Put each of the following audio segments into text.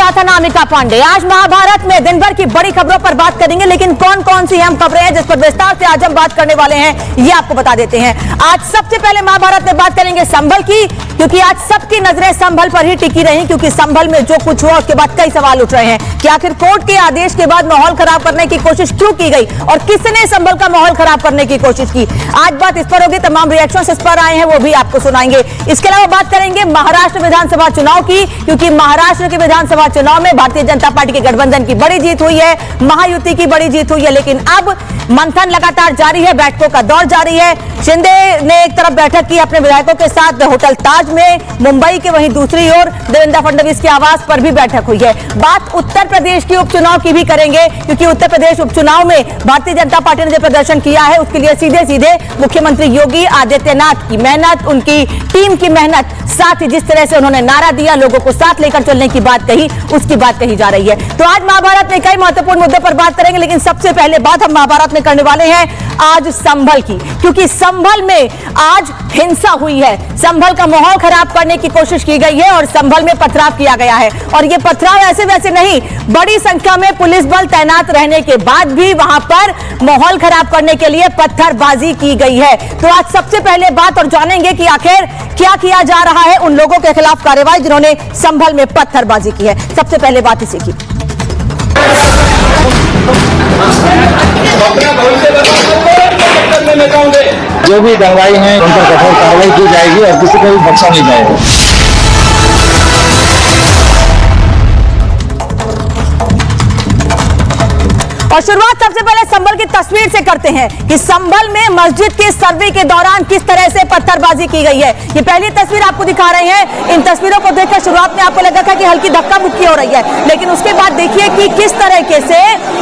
साथ अनामिका पांडे। आज महाभारत में दिन भर की बड़ी खबरों पर बात करेंगे, लेकिन कौन कौन सी अहम खबरें हैं जिस पर विस्तार से आज हम बात करने वाले हैं, ये आपको बता देते हैं। आज सबसे पहले महाभारत में बात करेंगे संभल की, क्योंकि आज सबकी नजरें संभल पर ही टिकी रही, क्योंकि संभल में जो कुछ हुआ उसके बाद कई सवाल उठ रहे हैं कि आखिर कोर्ट के आदेश के बाद माहौल खराब करने की कोशिश क्यों की गई और किसने संभल का माहौल खराब करने की कोशिश की। आज बात इस पर होगी, तमाम रिएक्शंस इस पर आए हैं वो भी आपको सुनाएंगे। इसके अलावा बात करेंगे महाराष्ट्र विधानसभा चुनाव की, क्योंकि महाराष्ट्र के विधानसभा चुनाव में भारतीय जनता पार्टी के गठबंधन की बड़ी जीत हुई है, महायुति की बड़ी जीत हुई है, लेकिन अब मंथन लगातार जारी है, बैठकों का दौर जारी है। शिंदे ने एक तरफ बैठक की अपने विधायकों के साथ होटल ताज में मुंबई के, वहीं दूसरी ओर देवेंद्र फडणवीस के आवास पर भी बैठक हुई है। बात उत्तर प्रदेश की उपचुनाव की भी करेंगे, क्योंकि उत्तर प्रदेश उपचुनाव में भारतीय जनता पार्टी ने जो प्रदर्शन किया है उसके लिए सीधे सीधे मुख्यमंत्री योगी आदित्यनाथ की मेहनत, उनकी टीम की मेहनत, साथ ही जिस तरह से उन्होंने नारा दिया, लोगों को साथ लेकर चलने की बात कही, उसकी बात कही जा रही है। तो आज महाभारत में कई महत्वपूर्ण मुद्दों पर बात करेंगे, लेकिन सबसे पहले बात हम महाभारत में करने वाले हैं आज संभल की, क्योंकि संभल में आज हिंसा हुई है। संभल का माहौल खराब करने की कोशिश की गई है और संभल में पथराव किया गया है, और यह पथराव ऐसे वैसे नहीं, बड़ी संख्या में पुलिस बल तैनात रहने के बाद भी वहां पर माहौल खराब करने के लिए पत्थरबाजी की गई है। तो आज सबसे पहले बात और जानेंगे कि आखिर क्या किया जा रहा है उन लोगों के खिलाफ कार्रवाई जिन्होंने संभल में पत्थरबाजी की है। सबसे पहले बात इसी की। जो भी दंगाई हैं उन पर कठोर कार्रवाई की जाएगी और किसी को भी बख्शा नहीं जाएगा। और शुरुआत सबसे पहले संभल की तस्वीर से करते हैं कि संभल में मस्जिद के सर्वे के दौरान किस तरह से पत्थरबाजी की गई है। ये पहली तस्वीर आपको दिखा रहे हैं। इन तस्वीरों को देखकर शुरुआत में आपको लगा था कि हल्की धक्का मुक्की हो रही है, लेकिन उसके बाद देखिए कि किस तरीके से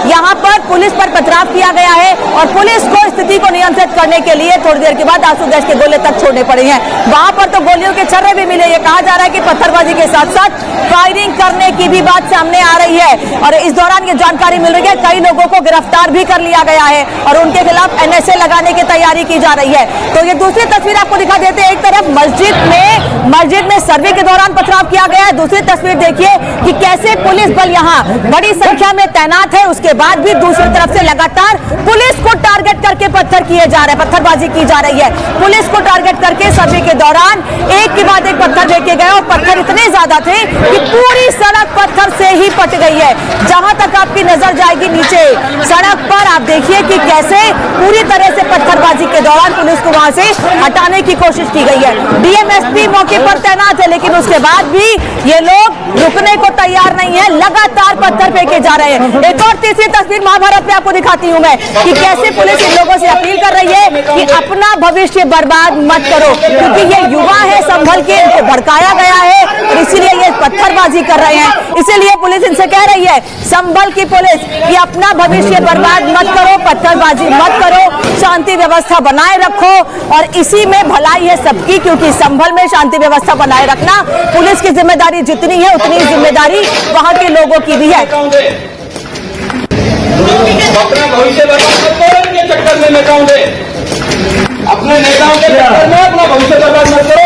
यहाँ पर पुलिस पर पथराव किया गया है और पुलिस को स्थिति को नियंत्रित करने के लिए थोड़ी देर के बाद आंसू गैस के गोले तक छोड़ने पड़े हैं। वहां पर तो गोलियों के छर्रे भी मिले। ये कहा जा रहा है कि पत्थरबाजी के साथ साथ फायरिंग करने की भी बात सामने आ रही है, और इस दौरान ये जानकारी मिल रही है कई लोगों को गिरफ्तार भी कर लिया गया है और उनके खिलाफ एनएसए लगाने की तैयारी की जा रही है। तो ये दूसरी तस्वीर आपको दिखा देते हैं। एक तरफ मस्जिद में सर्वे के दौरान पथराव किया गया है, दूसरी तस्वीर देखिए कि कैसे पुलिस बल यहाँ बड़ी संख्या में तैनात है, उसके बाद भी दूसरी तरफ से लगातार पुलिस को टारगेट करके पत्थर किए जा रहे हैं, पत्थरबाजी की जा रही है। पुलिस को टारगेट करके सर्वे के दौरान एक के बाद एक पत्थर फेंके गए और पत्थर इतने ज्यादा थे कि पूरी सड़क पत्थर से ही पट गई है। जहां तक आपकी नजर जाएगी नीचे सड़क पर आप देखिए कि कैसे पूरी तरह से पत्थरबाजी के दौरान पुलिस को वहां से हटाने की कोशिश की गई है। डीएमएसपी मौके पर तैनात है, लेकिन उसके बाद भी ये लोग रुकने को तैयार नहीं है, लगातार पत्थर फेंके जा रहे हैं। एक और तीसरी तस्वीर महाभारत में आपको दिखाती हूं मैं कि कैसे पुलिस इन लोगों से अपील कर रही है कि अपना भविष्य बर्बाद मत करो, क्योंकि ये युवा है संभल के, इनको भड़काया गया है और इसीलिए ये पत्थरबाजी कर रहे हैं। इसीलिए पुलिस इनसे कह रही है, संभल की पुलिस, कि अपना भविष्य बर्बाद मत करो, पत्थरबाजी मत करो, शांति व्यवस्था बनाए रखो, और इसी में भलाई है सबकी, क्योंकि संभल में शांति व्यवस्था बनाए रखना पुलिस की जिम्मेदारी जितनी है उतनी जिम्मेदारी वहां के लोगों की भी है। अपना भविष्य बर्बाद मत करो, इनके चक्कर में नेताओं अपने नेताओं के चक्कर में अपना भविष्य बर्बाद मत करो।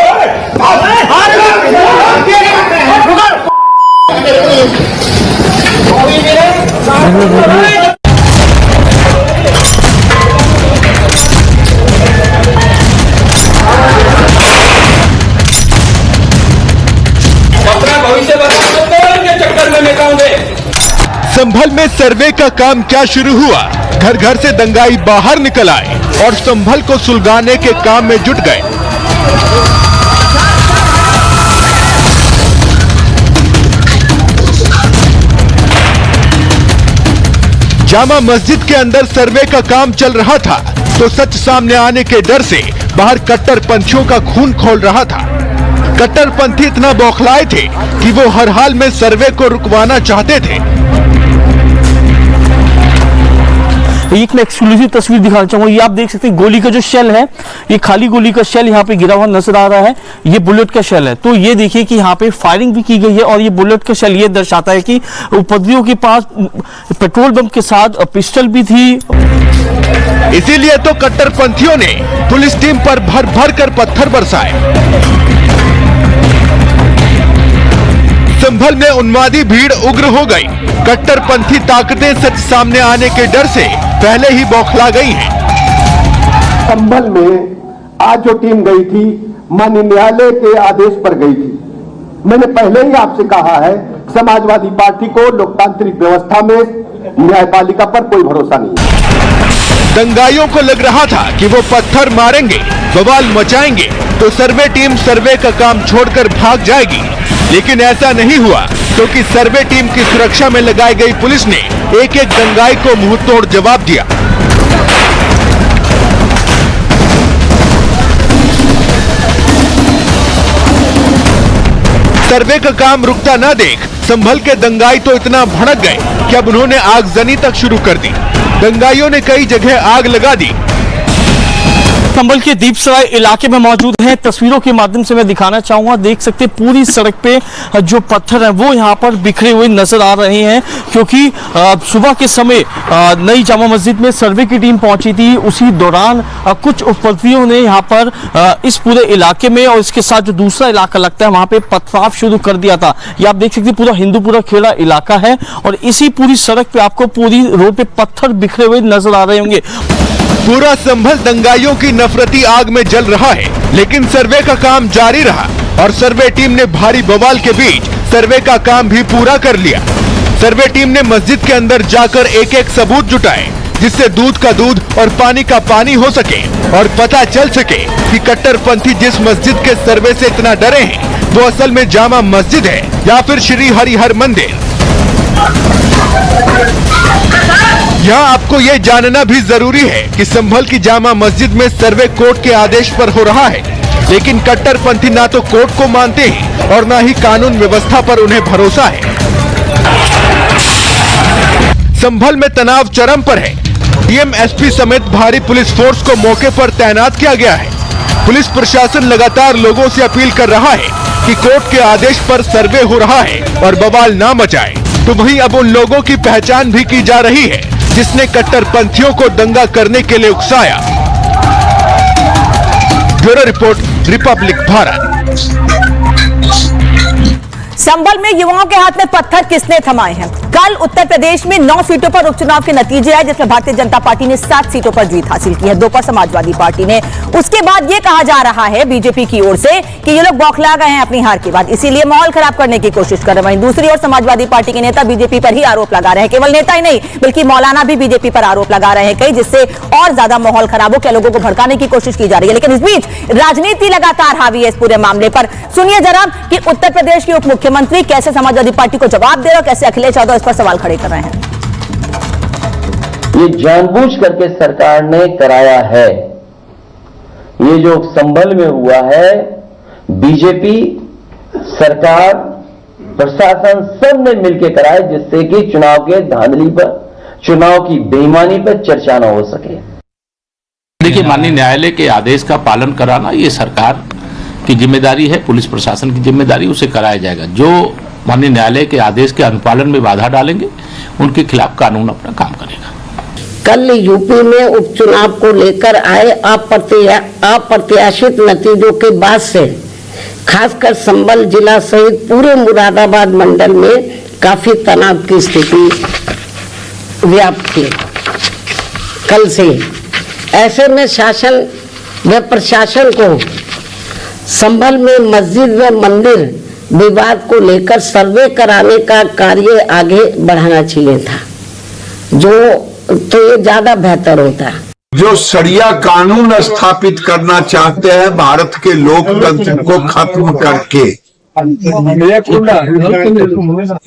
संभल में सर्वे का काम क्या शुरू हुआ? घर घर से दंगाई बाहर निकल आए और संभल को सुलगाने के काम में जुट गए। जामा मस्जिद के अंदर सर्वे का काम चल रहा था, तो सच सामने आने के डर से बाहर कट्टरपंथियों का खून खौल रहा था। कट्टरपंथी इतना बौखलाए थे कि वो हर हाल में सर्वे को रुकवाना चाहते थे। एक मैं एक्सक्लूसिव तस्वीर दिखाना चाहूंगा। ये आप देख सकते हैं गोली का जो शेल है, ये खाली गोली का शेल यहाँ पे गिरा हुआ नजर आ रहा है, ये बुलेट का शेल है। तो ये देखिए कि यहाँ पे फायरिंग भी की गई है और ये बुलेट का शेल ये दर्शाता है कि उपद्रवियों के पास पेट्रोल बम के साथ पिस्टल भी थी। इसीलिए तो कट्टरपंथियों ने पुलिस टीम पर भर भर कर पत्थर बरसाए। संभल में उन्मादी भीड़ उग्र हो गई। कट्टरपंथी ताकतें सच सामने आने के डर से पहले ही बौखला गई हैं। संभल में आज जो टीम गई थी माननीय न्यायालय के आदेश पर गई थी। मैंने पहले ही आपसे कहा है समाजवादी पार्टी को लोकतांत्रिक व्यवस्था में न्यायपालिका पर कोई भरोसा नहीं है। दंगाइयों को लग रहा था कि वो पत्थर मारेंगे, बवाल मचाएंगे तो सर्वे टीम सर्वे का काम छोड़कर भाग जाएगी, लेकिन ऐसा नहीं हुआ क्योंकि सर्वे टीम की सुरक्षा में लगाई गई पुलिस ने एक एक दंगाई को मुंहतोड़ जवाब दिया। सर्वे का काम रुकता न देख संभल के दंगाई तो इतना भड़क गए कि अब उन्होंने आगजनी तक शुरू कर दी। दंगाइयों ने कई जगह आग लगा दी। संभल के दीपसराय इलाके में मौजूद हैं। तस्वीरों के माध्यम से मैं दिखाना चाहूंगा, देख सकते हैं पूरी सड़क पे जो पत्थर हैं वो यहाँ पर बिखरे हुए नजर आ रहे हैं, क्योंकि सुबह के समय नई जामा मस्जिद में सर्वे की टीम पहुंची थी। उसी दौरान कुछ उपद्रवियों ने यहाँ पर इस पूरे इलाके में और इसके साथ जो दूसरा इलाका लगता है वहां पे पथराव शुरू कर दिया था। ये आप देख सकते हैं पूरा हिंदूपुरा खेड़ा इलाका है और इसी पूरी सड़क पे आपको पूरी रोड पे पत्थर बिखरे हुए नजर आ रहे होंगे। पूरा संभल दंगाइयों की नफरती आग में जल रहा है, लेकिन सर्वे का काम जारी रहा और सर्वे टीम ने भारी बवाल के बीच सर्वे का काम भी पूरा कर लिया। सर्वे टीम ने मस्जिद के अंदर जाकर एक एक सबूत जुटाए, जिससे दूध का दूध और पानी का पानी हो सके और पता चल सके कि कट्टरपंथी जिस मस्जिद के सर्वे से इतना डरे हैं वो असल में जामा मस्जिद है या फिर श्री हरिहर मंदिर। यहाँ आपको ये जानना भी जरूरी है कि संभल की जामा मस्जिद में सर्वे कोर्ट के आदेश पर हो रहा है, लेकिन कट्टरपंथी ना तो कोर्ट को मानते हैं और ना ही कानून व्यवस्था पर उन्हें भरोसा है। संभल में तनाव चरम पर है। डीएम, एसपी समेत भारी पुलिस फोर्स को मौके पर तैनात किया गया है। पुलिस प्रशासन लगातार लोगों से अपील कर रहा है कि कोर्ट के आदेश पर सर्वे हो रहा है और बवाल ना मचाए। तो वहीं अब उन लोगों की पहचान भी की जा रही है जिसने कट्टरपंथियों को दंगा करने के लिए उकसाया। Bureau report, Republic Bharat. Sambhal में युवाओं के हाथ में पत्थर किसने थमाए हैं? कल उत्तर प्रदेश में 9 सीटों पर उपचुनाव के नतीजे आए, जिसमें भारतीय जनता पार्टी ने 7 सीटों पर जीत हासिल की है, 2 पर समाजवादी पार्टी ने। उसके बाद यह कहा जा रहा है बीजेपी की ओर से कि ये लोग बौखला गए हैं अपनी हार के बाद, इसीलिए माहौल खराब करने की कोशिश कर रहे हैं। वहीं दूसरी ओर समाजवादी पार्टी के नेता बीजेपी पर ही आरोप लगा रहे हैं। केवल नेता ही नहीं बल्कि मौलाना भी बीजेपी पर आरोप लगा रहे हैं कई, जिससे और ज्यादा माहौल खराब हो, क्या लोगों को भड़काने की कोशिश की जा रही है। लेकिन इस बीच राजनीति लगातार हावी है इस पूरे मामले पर। सुनिए जरा कि उत्तर प्रदेश के उप मुख्यमंत्री कैसे समाजवादी पार्टी को जवाब दे रहे और कैसे अखिलेश यादव इस पर सवाल खड़े कर रहे हैं। ये जानबूझ करके सरकार ने कराया है। ये जो संभल में हुआ है, बीजेपी सरकार प्रशासन सब ने मिलकर कराया, जिससे कि चुनाव के धांधली पर, चुनाव की बेईमानी पर चर्चा न हो सके। देखिए, माननीय न्यायालय के आदेश का पालन कराना ये सरकार की जिम्मेदारी है, पुलिस प्रशासन की जिम्मेदारी, उसे कराया जाएगा। जो माननीय न्यायालय के आदेश के अनुपालन में बाधा डालेंगे उनके खिलाफ कानून अपना काम करेगा। कल यूपी में उपचुनाव को लेकर आए अप्रत्याशित नतीजों के बाद से खासकर संभल जिला सहित पूरे मुरादाबाद मंडल में काफी तनाव की स्थिति व्याप्त थी कल से। ऐसे में शासन व प्रशासन को संभल में मस्जिद व मंदिर विवाद को लेकर सर्वे कराने का कार्य आगे बढ़ाना चाहिए था, तो ये ज्यादा बेहतर होता। जो शरिया कानून स्थापित करना चाहते हैं भारत के लोकतंत्र को खत्म करके,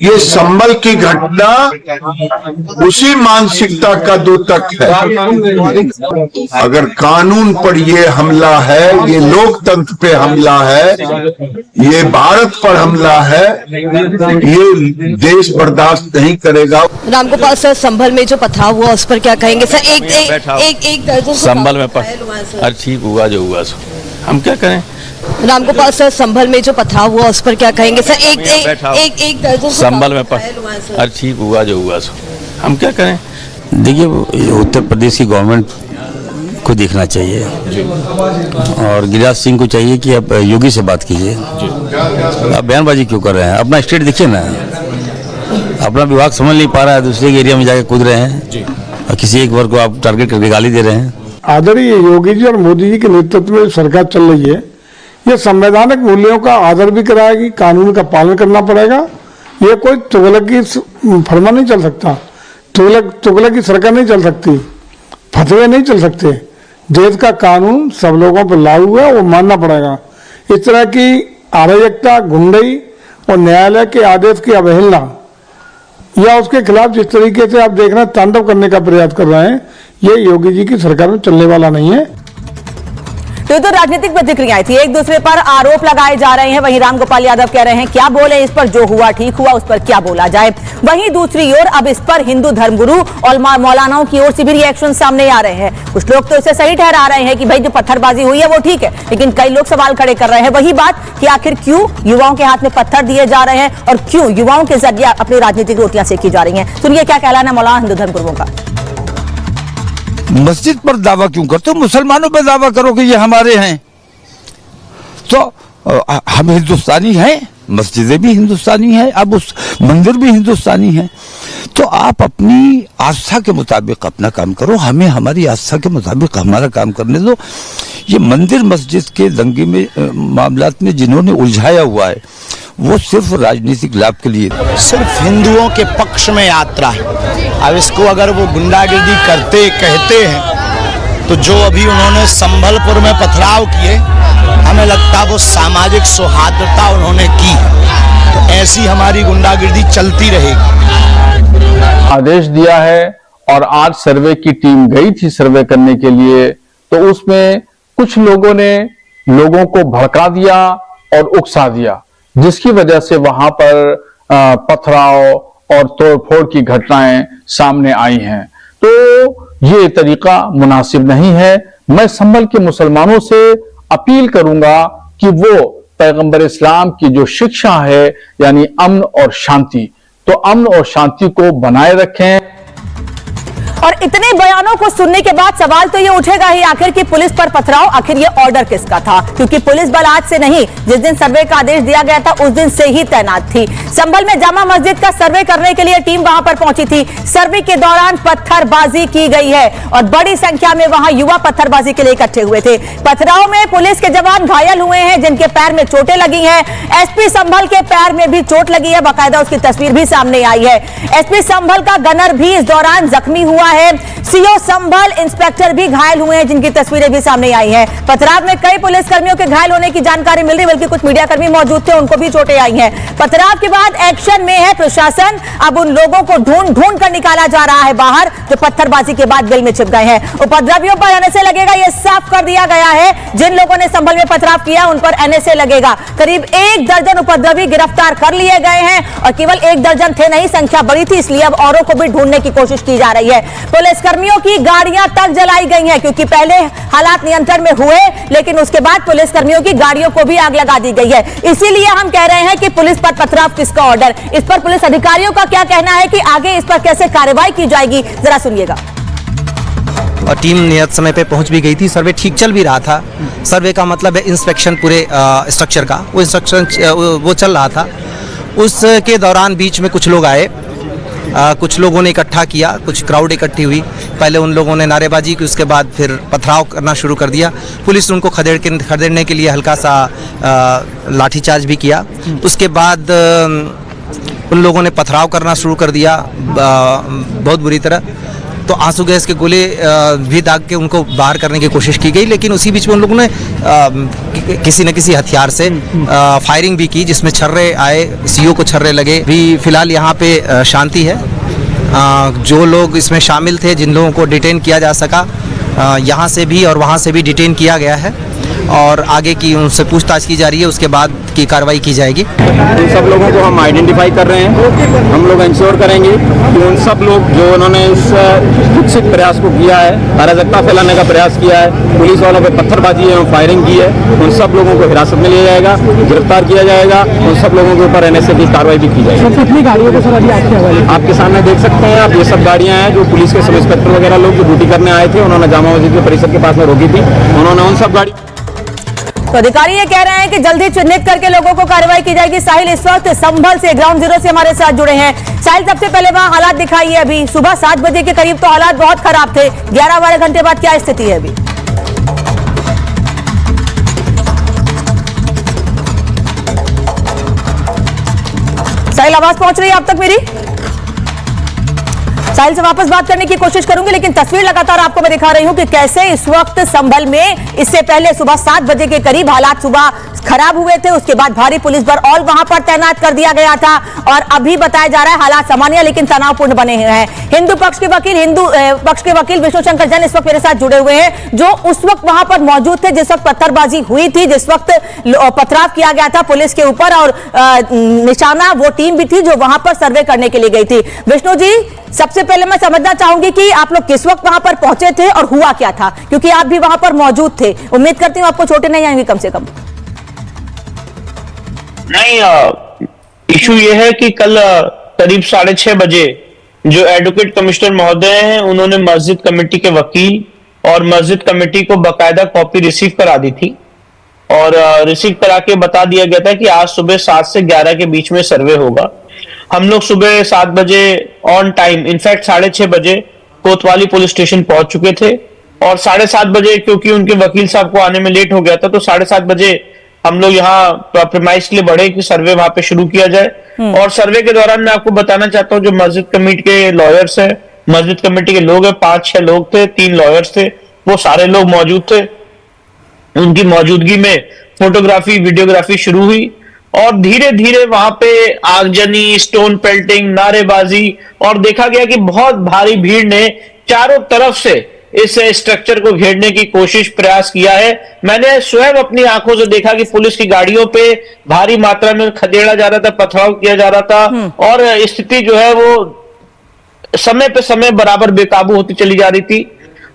ये संभल की घटना उसी मानसिकता का द्योतक है। अगर कानून पर ये हमला है, ये लोकतंत्र पे हमला है, ये भारत पर हमला है, ये देश बर्दाश्त नहीं करेगा। रामगोपाल सर, संभल में जो पथराव हुआ उस पर क्या कहेंगे सर? एक दर्जन संभल में अरे ठीक हुआ जो हुआ, हम क्या करें? रामगोपाल सर, संभल में जो पथराव हुआ उस पर क्या कहेंगे सर? एक दर्जन संभल में अरे ठीक हुआ जो हुआ, हम क्या करें? देखिए, उत्तर प्रदेश की गवर्नमेंट को देखना चाहिए और गिरिराज सिंह को चाहिए कि आप योगी से बात कीजिए। आप बयानबाजी क्यों कर रहे हैं? अपना स्टेट देखिए ना, अपना विभाग समझ नहीं पा रहा है, दूसरे के एरिया में जाके कूद रहे हैं और किसी एक वर्ग को आप टारगेट करके गाली दे रहे हैं। आदरणीय योगी जी और मोदी जी के नेतृत्व में सरकार चल रही है, ये संवैधानिक मूल्यों का आदर भी कराएगी, कानून का पालन करना पड़ेगा। ये कोई तुगलक की फरमा नहीं चल सकता, तुगलक की सरकार नहीं चल सकती, फतवे नहीं चल सकते। देश का कानून सब लोगों पर लागू है, वो मानना पड़ेगा। इस तरह की अराजकता, गुंडई और न्यायालय के आदेश की अवहेलना या उसके खिलाफ जिस तरीके से आप देख रहे हैं तांडव करने का प्रयास कर रहे हैं, ये योगी जी की सरकार में चलने वाला नहीं है। तो राजनीतिक प्रतिक्रियाएं थी, एक दूसरे पर आरोप लगाए जा रहे हैं। वहीं रामगोपाल यादव कह रहे हैं क्या बोले इस पर, जो हुआ ठीक हुआ, उस पर क्या बोला जाए। वहीं दूसरी ओर अब इस पर हिंदू धर्मगुरु और मौलानाओं की ओर से भी रिएक्शन सामने आ रहे हैं। कुछ लोग तो इसे सही ठहरा रहे हैं कि भाई जो पत्थरबाजी हुई है वो ठीक है, लेकिन कई लोग सवाल खड़े कर रहे हैं वही बात कि आखिर क्यों युवाओं के हाथ में पत्थर दिए जा रहे हैं और क्यों युवाओं के जरिए अपनी राजनीतिक रोटियां सेकी जा रही हैं। सुनिए क्या कहना है मौलाना हिंदू धर्मगुरुओं का। मस्जिद पर दावा क्यों करते हो? मुसलमानों पर दावा करो कि ये हमारे हैं। तो हम हिंदुस्तानी हैं, मस्जिदें भी हिंदुस्तानी हैं, अब उस मंदिर भी हिंदुस्तानी हैं। तो आप अपनी आस्था के मुताबिक अपना काम करो, हमें हमारी आस्था के मुताबिक हमारा काम करने दो। ये मंदिर मस्जिद के दंगे में मामलात में जिन्होंने उलझाया हुआ है वो सिर्फ राजनीतिक लाभ के लिए, सिर्फ हिंदुओं के पक्ष में यात्रा है। अब इसको अगर वो गुंडागिर्दी करते कहते हैं तो जो अभी उन्होंने संभलपुर में पथराव किए, हमें लगता वो सामाजिक सौहार्दता उन्होंने की, तो ऐसी हमारी गुंडागिर्दी चलती रहेगी। आदेश दिया है और आज सर्वे की टीम गई थी सर्वे करने के लिए, तो उसमें कुछ लोगों ने लोगों को भड़का दिया और उकसा दिया, जिसकी वजह से वहां पर पथराव और तोड़फोड़ की घटनाएं सामने आई हैं। तो ये तरीका मुनासिब नहीं है। मैं संभल के मुसलमानों से अपील करूंगा कि वो पैगंबर इस्लाम की जो शिक्षा है यानी अमन और शांति, तो अमन और शांति को बनाए रखें। और इतने बयानों को सुनने के बाद सवाल तो ये उठेगा ही आखिर कि पुलिस पर पथराव, आखिर ये ऑर्डर किसका था? क्योंकि पुलिस बल आज से नहीं, जिस दिन सर्वे का आदेश दिया गया था उस दिन से ही तैनात थी। संभल में जामा मस्जिद का सर्वे करने के लिए टीम वहां पर पहुंची थी। सर्वे के दौरान पत्थरबाजी की गई है और बड़ी संख्या में वहां युवा पत्थरबाजी के लिए इकट्ठे हुए थे। पथराव में पुलिस के जवान घायल हुए हैं, जिनके पैर में चोटें लगी हैं। एसपी संभल के पैर में भी चोट लगी है, बाकायदा उसकी तस्वीर भी सामने आई है। एसपी संभल का गनर भी इस दौरान जख्मी हुआ है। सीओ संभल इंस्पेक्टर भी घायल हुए हैं, जिनकी तस्वीरें भी सामने आई हैं। पथराव में कई पुलिसकर्मियों के घायल होने की जानकारी मिल रही, बल्कि कुछ मीडियाकर्मी मौजूद थे, उनको भी चोटें आई हैं। पथराव के बाद एक्शन में है प्रशासन। अब उन लोगों को ढूंढ कर निकाला जा रहा है बाहर, जो पत्थरबाजी के बाद बिल में छिप गए हैं। उपद्रवियों पर एनएसए लगेगा, यह साफ कर दिया गया है। जिन लोगों ने संभल में पथराव किया उन पर एनएसए लगेगा। करीब 1 दर्जन उपद्रवी गिरफ्तार कर लिए गए हैं और केवल 1 दर्जन थे नहीं, संख्या बड़ी थी, इसलिए अब औरों को भी ढूंढने की कोशिश की जा रही है। पुलिसकर्मियों की गाड़ियां तक जलाई गई हैं, क्योंकि पहले हालात नियंत्रण में हुए, लेकिन उसके बाद पुलिसकर्मियों की गाड़ियों को भी आग लगा दी गई है। इसीलिए हम कह रहे हैं कि पुलिस पर पथराव किसका ऑर्डर, इस पर पुलिस अधिकारियों का क्या कहना है कि आगे इस पर कैसे कार्रवाई की जाएगी, जरा सुनिएगा। और टीम नियत समय पे पहुंच भी गई थी। सर्वे ठीक चल भी रहा था। सर्वे का मतलब है इंस्पेक्शन पूरे स्ट्रक्चर का, वो इंस्ट्रक्शन वो चल रहा था। उसके दौरान बीच में कुछ लोग आए, कुछ लोगों ने इकट्ठा किया, कुछ क्राउड इकट्ठी हुई। पहले उन लोगों ने नारेबाजी की, उसके बाद फिर पथराव करना शुरू कर दिया। पुलिस ने उनको खदेड़ने के लिए हल्का सा लाठीचार्ज भी किया। उसके बाद उन लोगों ने पथराव करना शुरू कर दिया बहुत बुरी तरह। तो आंसू गैस के गोले भी दाग के उनको बाहर करने की कोशिश की गई, लेकिन उसी बीच में उन लोगों ने किसी न किसी हथियार से फायरिंग भी की, जिसमें छर्रे आए, सीओ को छर्रे लगे। भी फिलहाल यहाँ पे शांति है। जो लोग इसमें शामिल थे, जिन लोगों को डिटेन किया जा सका, यहाँ से भी और वहाँ से भी डिटेन किया गया है और आगे की उनसे पूछताछ की जा रही है, उसके बाद की कार्रवाई की जाएगी। इन सब लोगों को हम आइडेंटिफाई कर रहे हैं। हम लोग इंश्योर करेंगे कि उन सब लोग जो उन्होंने इस कुत्सित प्रयास को किया है, अराजकता फैलाने का प्रयास किया है, पुलिस वालों पे पत्थरबाजी एवं फायरिंग की है, उन सब लोगों को हिरासत में लिया जाएगा, गिरफ्तार किया जाएगा, उन सब लोगों के ऊपर एनएसए की कार्रवाई भी की जाएगी। कितनी गाड़ियों को सर अभी आपके हवाले? आपके सामने देख सकते हैं आप, ये सब गाड़ियां हैं जो पुलिस के सब इंस्पेक्टर वगैरह लोग जो ड्यूटी करने आए थे, उन्होंने जामा मस्जिद के परिसर के पास में रोकी थी, उन्होंने उन सब गाड़ी। तो अधिकारी ये कह रहे हैं कि जल्दी चिन्हित करके लोगों को कार्रवाई की जाएगी। साहिल इस वक्त संभल से ग्राउंड जीरो से हमारे साथ जुड़े हैं। साहिल, सबसे पहले वहां हालात दिखाइए। अभी सुबह 7 बजे के करीब तो हालात बहुत खराब थे, 11-12 घंटे बाद क्या स्थिति है अभी? साहिल, आवाज पहुंच रही है आप तक मेरी? साहिल से वापस बात करने की कोशिश करूंगी, लेकिन तस्वीर लगातार आपको मैं दिखा रही हूं कि कैसे इस वक्त संभल में इससे पहले सुबह 7 बजे के करीब हालात सुबह खराब हुए थे, उसके बाद भारी पुलिस बल और वहां पर तैनात कर दिया गया था और अभी बताया जा रहा है हालात सामान्य लेकिन तनावपूर्ण बने हुए हैं। हिंदू पक्ष के वकील विष्णु शंकर जैन इस वक्त मेरे साथ जुड़े हुए हैं, जो उस वक्त वहां पर मौजूद थे जिस वक्त पत्थरबाजी हुई थी, जिस वक्त पथराव किया गया था पुलिस के ऊपर और निशाना वो टीम भी थी जो वहां पर सर्वे करने के लिए गई थी। विष्णु जी, सबसे पहले मैं समझना चाहूंगी कि आप लोग किस वक्त वहां पर पहुंचे थे और हुआ क्या था, क्योंकि आप भी वहां पर मौजूद थे। उम्मीद करती हूं आपको चोटें नहीं आएंगी कम से कम। नहीं, इशू ये है कि कल करीब 6:30 बजे जो एडवोकेट कमिश्नर महोदय हैं, उन्होंने मस्जिद कमेटी के वकील और मस्जिद कमेटी को बकायदा कॉपी रिसीव करा दी थी और रिसीव करा के बता दिया गया था कि आज सुबह 7 से 11 के बीच में सर्वे होगा। हम लोग सुबह 7 बजे ऑन टाइम, इनफैक्ट 6:30 बजे कोतवाली पुलिस स्टेशन पहुंच चुके थे और 7:30 बजे क्योंकि उनके वकील साहब को आने में लेट हो गया था, तो 7:30 बजे हम लोग यहाँ प्रेमाइस के लिए बढ़े कि सर्वे वहां पे शुरू किया जाए। और सर्वे के दौरान मैं आपको बताना चाहता हूँ, जो मस्जिद कमेटी के लॉयर्स हैं, मस्जिद कमेटी के लोग हैं, 5-6 लोग थे, 3 लॉयर्स थे, वो सारे लोग मौजूद थे। उनकी मौजूदगी में फोटोग्राफी वीडियोग्राफी शुरू हुई और धीरे धीरे वहां पे आगजनी, स्टोन पेल्टिंग, नारेबाजी और देखा गया कि बहुत भारी भीड़ ने चारों तरफ से इस स्ट्रक्चर को घेरने की कोशिश प्रयास किया है। मैंने स्वयं अपनी आंखों से देखा कि पुलिस की गाड़ियों पे भारी मात्रा में खदेड़ा जा रहा था, पथराव किया जा रहा था और स्थिति जो है वो समय पे समय बराबर बेकाबू होती चली जा रही थी।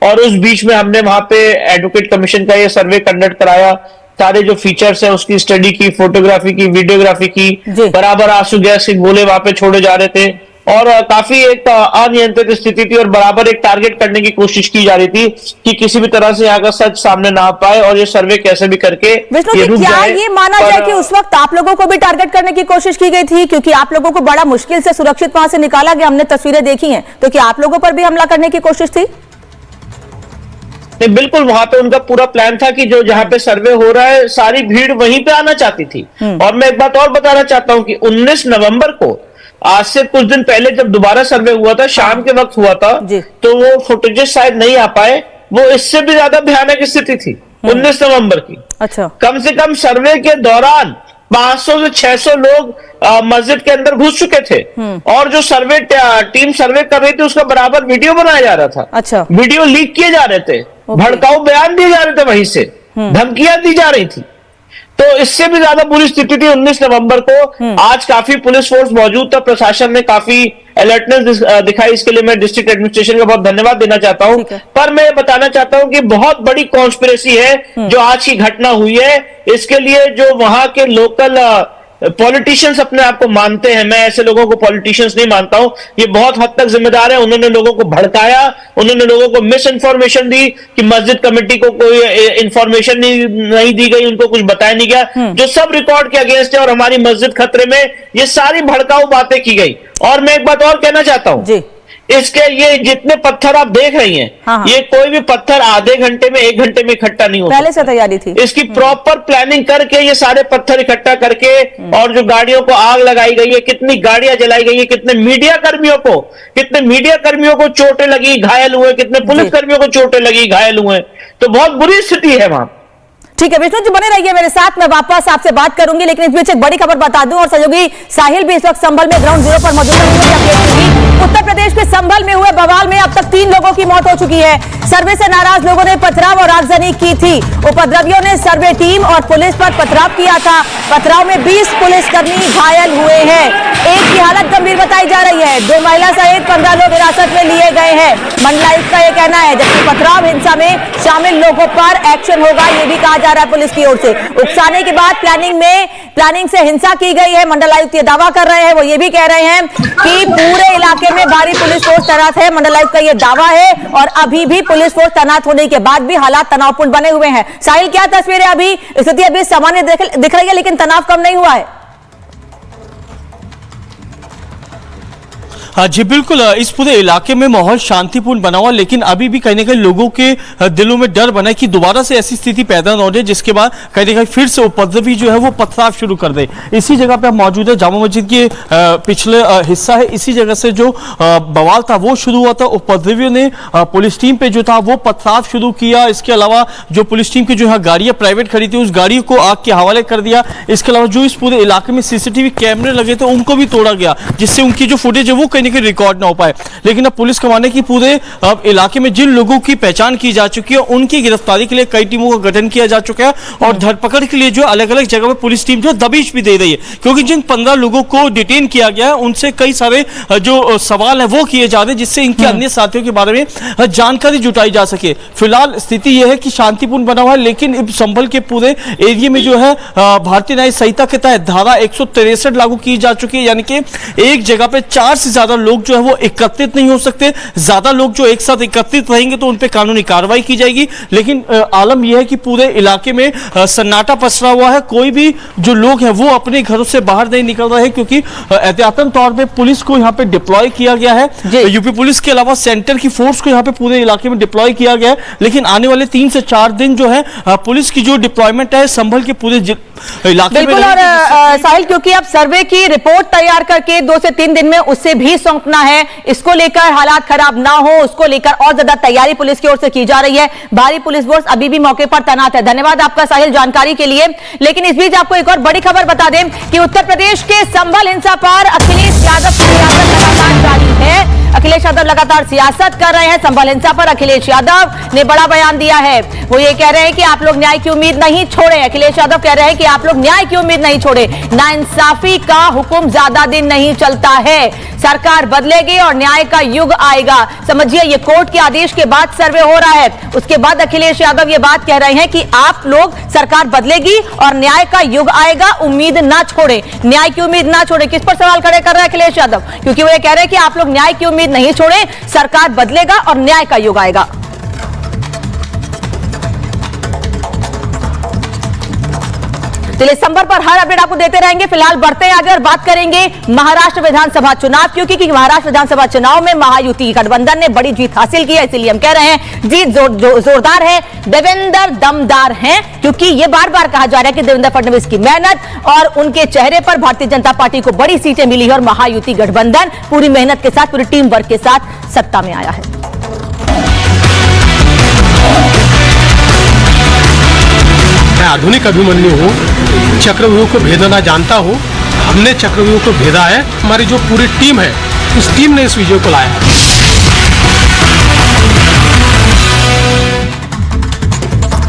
और उस बीच में हमने वहां पे एडवोकेट कमीशन का ये सर्वे कंडक्ट कराया, सारे जो फीचर्स है उसकी स्टडी की, फोटोग्राफी की, वीडियोग्राफी की, बराबर आंसू गैस के गोले वहां पे छोड़े जा रहे थे और काफी एक अनियंत्रित स्थिति थी और बराबर एक टारगेट करने की कोशिश की जा रही थी कि किसी भी तरह से यहाँ का सच सामने ना आ पाए और ये सर्वे कैसे भी करके विष्णु जी, क्या ये माना जाए कि उस वक्त आप लोगों को भी टारगेट करने की कोशिश की गई थी, क्योंकि आप लोगों को बड़ा मुश्किल से सुरक्षित वहां से निकाला गया, हमने तस्वीरें देखी हैं, तो क्या आप लोगों पर भी हमला करने की कोशिश थी? नहीं, बिल्कुल, वहां पे उनका पूरा प्लान था कि जो जहां पे सर्वे हो रहा है सारी भीड़ वहीं पे आना चाहती थी। और मैं एक बात और बताना चाहता हूं कि 19 नवंबर को, आज से कुछ दिन पहले जब दोबारा सर्वे हुआ था, शाम के वक्त हुआ था, तो वो फुटेजेस शायद नहीं आ पाए, वो इससे भी ज्यादा भयानक स्थिति थी 19 नवंबर की। अच्छा, कम से कम सर्वे के दौरान 500 से 600 लोग मस्जिद के अंदर घुस चुके थे और जो सर्वे टीम सर्वे कर रही थी उसका बराबर वीडियो बनाया जा रहा था। अच्छा, वीडियो लीक किए जा रहे थे, भड़काऊ बयान दिए जा रहे थे, वहीं से धमकियां दी जा रही थी। तो इससे भी ज्यादा बुरी स्थिति थी 19 नवंबर को। आज काफी पुलिस फोर्स मौजूद था, प्रशासन ने काफी अलर्टनेस दिखाई, इसके लिए मैं डिस्ट्रिक्ट एडमिनिस्ट्रेशन का बहुत धन्यवाद देना चाहता हूं। पर मैं बताना चाहता हूं कि बहुत बड़ी कॉन्स्पिरेसी है जो आज की घटना हुई है। इसके लिए जो वहां के लोकल पॉलिटिशियंस अपने आप को मानते हैं, मैं ऐसे लोगों को पॉलिटिशियंस नहीं मानता हूं, ये बहुत हद तक जिम्मेदार है। उन्होंने लोगों को भड़काया, उन्होंने लोगों को मिस इन्फॉर्मेशन दी कि मस्जिद कमेटी को कोई इन्फॉर्मेशन नहीं दी गई, उनको कुछ बताया नहीं गया, जो सब रिकॉर्ड के अगेंस्ट है और हमारी मस्जिद खतरे में, ये सारी भड़काऊ बातें की गई। और मैं एक बात और कहना चाहता हूं, इसके ये जितने पत्थर आप देख रही हैं, ये कोई भी पत्थर आधे घंटे में 1 घंटे में इकट्ठा नहीं होता, पहले से तैयारी थी। इसकी प्रॉपर प्लानिंग करके ये सारे पत्थर इकट्ठा करके और जो गाड़ियों को आग लगाई गई है, कितनी गाड़ियां जलाई गई है, कितने मीडिया कर्मियों को चोटें लगी, घायल हुए, कितने पुलिस कर्मियों को चोटें लगी, घायल हुए, तो बहुत बुरी स्थिति है वहां। ठीक है विष्णु जी, बने रहिए मेरे साथ, मैं वापस आपसे बात करूंगी, लेकिन इस बीच एक बड़ी खबर बता दूं और सहयोगी साहिल भी इस वक्त संभल में ग्राउंड जीरो पर मौजूद है। उत्तर प्रदेश के संभल में हुए बवाल में अब तक 3 लोगों की मौत हो चुकी है। सर्वे से नाराज लोगों ने पथराव और आगजनी की थी। उपद्रवियों ने सर्वे टीम और पुलिस पर पथराव किया था। पथराव में 20 पुलिसकर्मी घायल हुए हैं। एक की हालत गंभीर बताई जा रही है। 2 महिला सहित 15 लोग हिरासत में लिए गए हैं, मंडलायुक्त का यह कहना है। जबकि पथराव हिंसा में शामिल लोगों पर एक्शन होगा, यह भी कहा जा रहा है पुलिस की ओर से। उकसाने के बाद प्लानिंग से हिंसा की गई है, मंडलायुक्त ये दावा कर रहे हैं। वो ये भी कह रहे हैं कि पूरे इलाके में भारी पुलिस फोर्स तैनात है, मंडलायुक्त का यह दावा है। और अभी भी पुलिस फोर्स तैनात होने के बाद भी हालात तनावपूर्ण बने हुए हैं। साहिल, क्या तस्वीरें अभी स्थिति अभी सामान्य दिख रही है, लेकिन तनाव कम नहीं हुआ है। जी बिल्कुल, इस पूरे इलाके में माहौल शांतिपूर्ण बना हुआ, लेकिन अभी भी कहीं ना कहीं लोगों के दिलों में डर बना है कि दोबारा से ऐसी स्थिति पैदा न हो जाए जिसके बाद कहीं ना कहीं फिर से उपद्रवी जो है वो पथराव शुरू कर दे। इसी जगह पे हम मौजूद है, जामा मस्जिद के पिछले हिस्सा है, इसी जगह से जो बवाल था वो शुरू हुआ था। उपद्रवियों ने पुलिस टीम पे जो था वो पथराव शुरू किया। इसके अलावा जो पुलिस टीम की जो है गाड़ियां प्राइवेट खड़ी थी, उस गाड़ी को आग के हवाले कर दिया। इसके अलावा जो इस पूरे इलाके में सीसीटीवी कैमरे लगे थे उनको भी तोड़ा गया, जिससे उनकी जो फुटेज है वो कहीं कि रिकॉर्ड ना हो पाए। लेकिन अब पुलिस का मानना है कि पूरे अब इलाके में जिन लोगों की पहचान की जा चुकी है उनकी गिरफ्तारी के लिए कई टीमों का गठन किया जा चुका है और धरपकड़ के लिए जो अलग अलग जगह पर पुलिस टीम जो दबिश भी दे रही है, क्योंकि जिन 15 लोगों को डिटेन किया गया है उनसे कई सारे जो सवाल है वो किए जा रहे हैं, जिससे इनके अन्य साथियों के बारे में जानकारी जुटाई जा सके। फिलहाल स्थिति यह है कि शांतिपूर्ण बना हुआ है, लेकिन संभल के पूरे एरिया में जो है भारतीय न्याय संहिता के तहत धारा 163 लागू की जा चुकी है, यानी कि एक जगह पे 4 से ज्यादा लोग जो है वो एकत्रित नहीं हो सकते। ज्यादा लोग जो एक साथ एकत्रित रहेंगे तो उन पे कानूनी कार्रवाई की जाएगी। लेकिन आलम यह है कि पूरे इलाके में सन्नाटा पसरा हुआ है, कोई भी जो लोग हैं वो अपने घरों से बाहर नहीं निकल रहे हैं, क्योंकि एहतियातन तौर पे पुलिस को यहाँ पे डिप्लॉय किया गया है। यूपी पुलिस के अलावा सेंटर की फोर्स को यहाँ पे पूरे इलाके में डिप्लॉय किया गया है। लेकिन आने वाले 3 से 4 दिन जो है पुलिस की जो डिप्लॉयमेंट है संभल के पूरे इलाके में। और साहिल, क्योंकि अब सर्वे की रिपोर्ट तैयार करके 2 से 3 दिन में उससे भी सौंपना है, इसको लेकर हालात खराब ना हो उसको लेकर और ज्यादा तैयारी पुलिस की ओर से की जा रही है। भारी पुलिस फोर्स अभी भी मौके पर तैनात है। धन्यवाद आपका साहिल जानकारी के लिए। लेकिन इस बीच आपको एक और बड़ी खबर बता दें कि उत्तर प्रदेश के संभल हिंसा पर अखिलेश यादव की सियासत लगातार जारी है। अखिलेश यादव लगातार सियासत कर रहे हैं। संभल हिंसा पर अखिलेश यादव ने बड़ा बयान दिया है। वो ये कह रहे हैं कि आप लोग न्याय की उम्मीद नहीं छोड़े। अखिलेश यादव कह रहे हैं कि आप लोग न्याय की उम्मीद नहीं छोड़े, नाइंसाफी का हुक्म ज्यादा दिन नहीं चलता है, सरकार बदलेगी और न्याय का युग आएगा। समझिए, ये कोर्ट के आदेश के बाद सर्वे हो रहा है, उसके बाद अखिलेश यादव ये बात कह रहे हैं कि आप लोग सरकार बदलेगी और न्याय का युग आएगा, उम्मीद ना छोड़े, न्याय की उम्मीद ना छोड़े। किस पर सवाल खड़े कर रहे हैं अखिलेश यादव? क्योंकि वो ये कह रहे हैं कि आप लोग न्याय की उम्मीद नहीं छोड़े, सरकार बदलेगा और न्याय का युग आएगा। चलिए, संभल पर हर अपडेट आपको देते रहेंगे। फिलहाल बढ़ते हैं आगे और बात करेंगे महाराष्ट्र विधानसभा चुनाव, क्योंकि महाराष्ट्र विधानसभा चुनाव में महायुति गठबंधन ने बड़ी जीत हासिल की है। इसलिए हम कह रहे हैं जीत जोरदार है, देवेंद्र दमदार हैं, क्योंकि यह बार बार कहा जा रहा है कि देवेंद्र फडणवीस की मेहनत और उनके चेहरे पर भारतीय जनता पार्टी को बड़ी सीटें मिली है और महायुति गठबंधन पूरी मेहनत के साथ, पूरी टीम वर्क के साथ सत्ता में आया है। मैं आधुनिक अभिमन्यु हूँ, चक्रव्यूह को भेदना जानता हूँ। हमने चक्रव्यूह को भेदा है, हमारी जो पूरी टीम है उस टीम ने इस विजय को लाया है।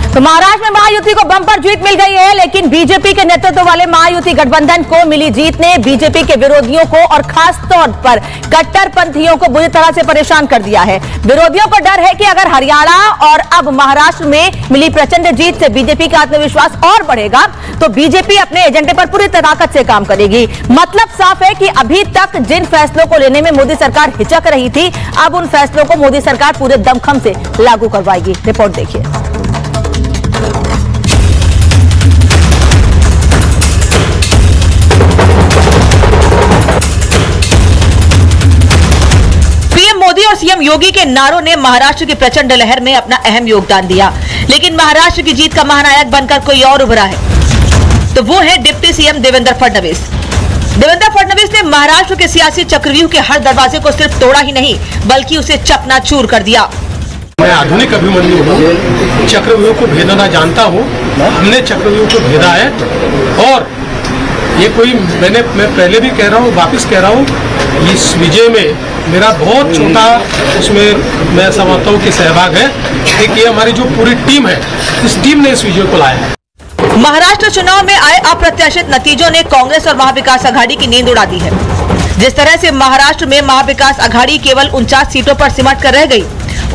तो महाराष्ट्र में महायुति को बम्पर जीत मिल गई है, लेकिन बीजेपी के नेतृत्व वाले महायुति गठबंधन को मिली जीत ने बीजेपी के विरोधियों को और खास तौर पर कट्टरपंथियों को बुरी तरह से परेशान कर दिया है। विरोधियों को डर है कि अगर हरियाणा और अब महाराष्ट्र में मिली प्रचंड जीत से बीजेपी का आत्मविश्वास और बढ़ेगा तो बीजेपी अपने एजेंडे पर पूरी ताकत से काम करेगी। मतलब साफ है कि अभी तक जिन फैसलों को लेने में मोदी सरकार हिचक रही थी, अब उन फैसलों को मोदी सरकार पूरे दमखम से लागू करवाएगी। रिपोर्ट देखिए। मोदी और सीएम योगी के नारों ने महाराष्ट्र की प्रचंड लहर में अपना अहम योगदान दिया, लेकिन महाराष्ट्र की जीत का महानायक बनकर कोई और उभरा है, तो वो है डिप्टी सीएम देवेंद्र फडणवीस। देवेंद्र फडणवीस ने महाराष्ट्र के सियासी चक्रव्यूह के हर दरवाजे को सिर्फ तोड़ा ही नहीं, बल्कि उसे चकनाचूर कर दिया। मैं आधुनिक अभिमन्यु हूँ, चक्रव्यूह को भेदना जानता हूँ। हमने चक्रव्यूह को भेदा है और ये कोई मैं पहले भी कह रहा हूँ, वापिस कह रहा हूँ, इस विजय में मेरा बहुत छोटा उसमें मैं समझता हूँ कि सहभाग है, कि ये हमारी जो पूरी टीम है, इस टीम ने इस विजय को लाया है। महाराष्ट्र चुनाव में आए अप्रत्याशित नतीजों ने कांग्रेस और महाविकास आघाड़ी की नींद उड़ा दी है। जिस तरह से महाराष्ट्र में महाविकास आघाड़ी केवल 49 सीटों पर सिमट कर रह गई,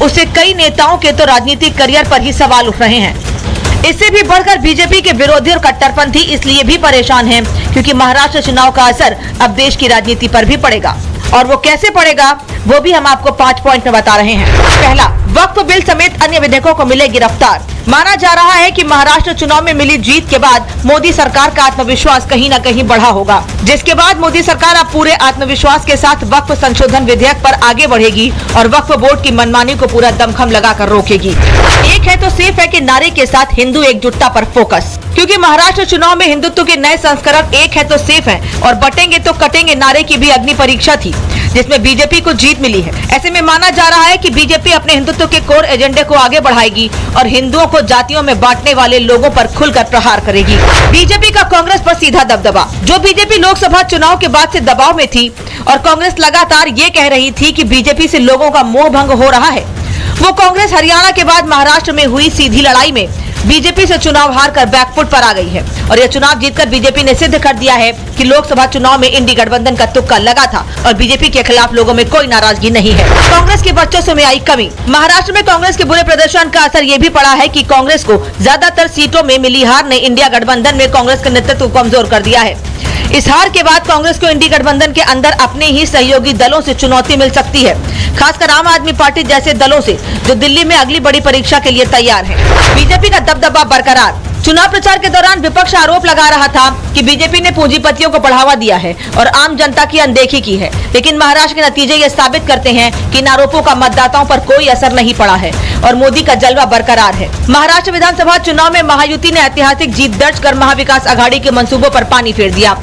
उससे कई नेताओं के तो राजनीतिक करियर पर ही सवाल उठ रहे हैं। इससे भी बढ़कर बीजेपी के विरोधी और कट्टरपंथी इसलिए भी परेशान हैं क्योंकि महाराष्ट्र चुनाव का असर अब देश की राजनीति पर भी पड़ेगा, और वो कैसे पड़ेगा वो भी हम आपको 5 पॉइंट में बता रहे हैं। पहला, वक्फ बिल समेत अन्य विधेयकों को मिले गिरफ्तार। माना जा रहा है कि महाराष्ट्र चुनाव में मिली जीत के बाद मोदी सरकार का आत्मविश्वास कहीं न कहीं बढ़ा होगा, जिसके बाद मोदी सरकार अब पूरे आत्मविश्वास के साथ वक्फ संशोधन विधेयक पर आगे बढ़ेगी और वक्फ बोर्ड की मनमानी को पूरा दमखम लगाकर रोकेगी। एक है तो सेफ है कि नारे के साथ हिंदू एकजुटता पर फोकस, क्योंकि महाराष्ट्र चुनाव में हिंदुत्व के नए संस्करण एक है तो सेफ है और बटेंगे तो कटेंगे नारे की भी अग्नि परीक्षा थी, जिसमें बीजेपी को जीत मिली है। ऐसे में माना जा रहा है कि बीजेपी अपने हिंदुत्व के कोर एजेंडे को आगे बढ़ाएगी और हिंदुओं को जातियों में बांटने वाले लोगों पर खुलकर प्रहार करेगी। बीजेपी का कांग्रेस पर सीधा दबदबा। जो बीजेपी लोकसभा चुनाव के बाद से दबाव में थी और कांग्रेस लगातार ये कह रही थी कि बीजेपी से लोगों का मोह भंग हो रहा है, वो कांग्रेस हरियाणा के बाद महाराष्ट्र में हुई सीधी लड़ाई में बीजेपी से चुनाव हार कर बैकफुट पर आ गई है और यह चुनाव जीतकर बीजेपी ने सिद्ध कर दिया है कि लोकसभा चुनाव में इंडी गठबंधन का तुक्का लगा था और बीजेपी के खिलाफ लोगों में कोई नाराजगी नहीं है। कांग्रेस के वर्चस्व में आई कमी। महाराष्ट्र में कांग्रेस के बुरे प्रदर्शन का असर ये भी पड़ा है कि कांग्रेस को ज्यादातर सीटों में मिली हार ने इंडिया गठबंधन में कांग्रेस का नेतृत्व कमजोर कर दिया है। इस हार के बाद कांग्रेस को इंडी गठबंधन के अंदर अपने ही सहयोगी दलों से चुनौती मिल सकती है, खासकर आम आदमी पार्टी जैसे दलों से जो दिल्ली में अगली बड़ी परीक्षा के लिए तैयार है। बीजेपी का दबदबा बरकरार। चुनाव प्रचार के दौरान विपक्ष आरोप लगा रहा था कि बीजेपी ने पूंजीपतियों को बढ़ावा दिया है और आम जनता की अनदेखी की है, लेकिन महाराष्ट्र के नतीजे ये साबित करते हैं कि इन आरोपों का मतदाताओं पर कोई असर नहीं पड़ा है और मोदी का जलवा बरकरार है। महाराष्ट्र विधानसभा चुनाव में महायुति ने ऐतिहासिक जीत दर्ज कर महाविकास आघाड़ी के मंसूबों पर पानी फेर दिया।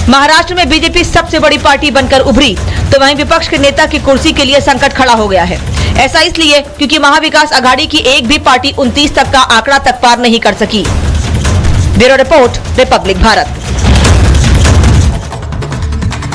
महाराष्ट्र में बीजेपी सबसे बड़ी पार्टी बनकर उभरी तो वहीं विपक्ष के नेता की कुर्सी के लिए संकट खड़ा हो गया है। ऐसा इसलिए क्योंकि महाविकास आघाड़ी की एक भी पार्टी 29 तक का आंकड़ा तक पार नहीं कर सकी। Bureau report, Republic Bharat.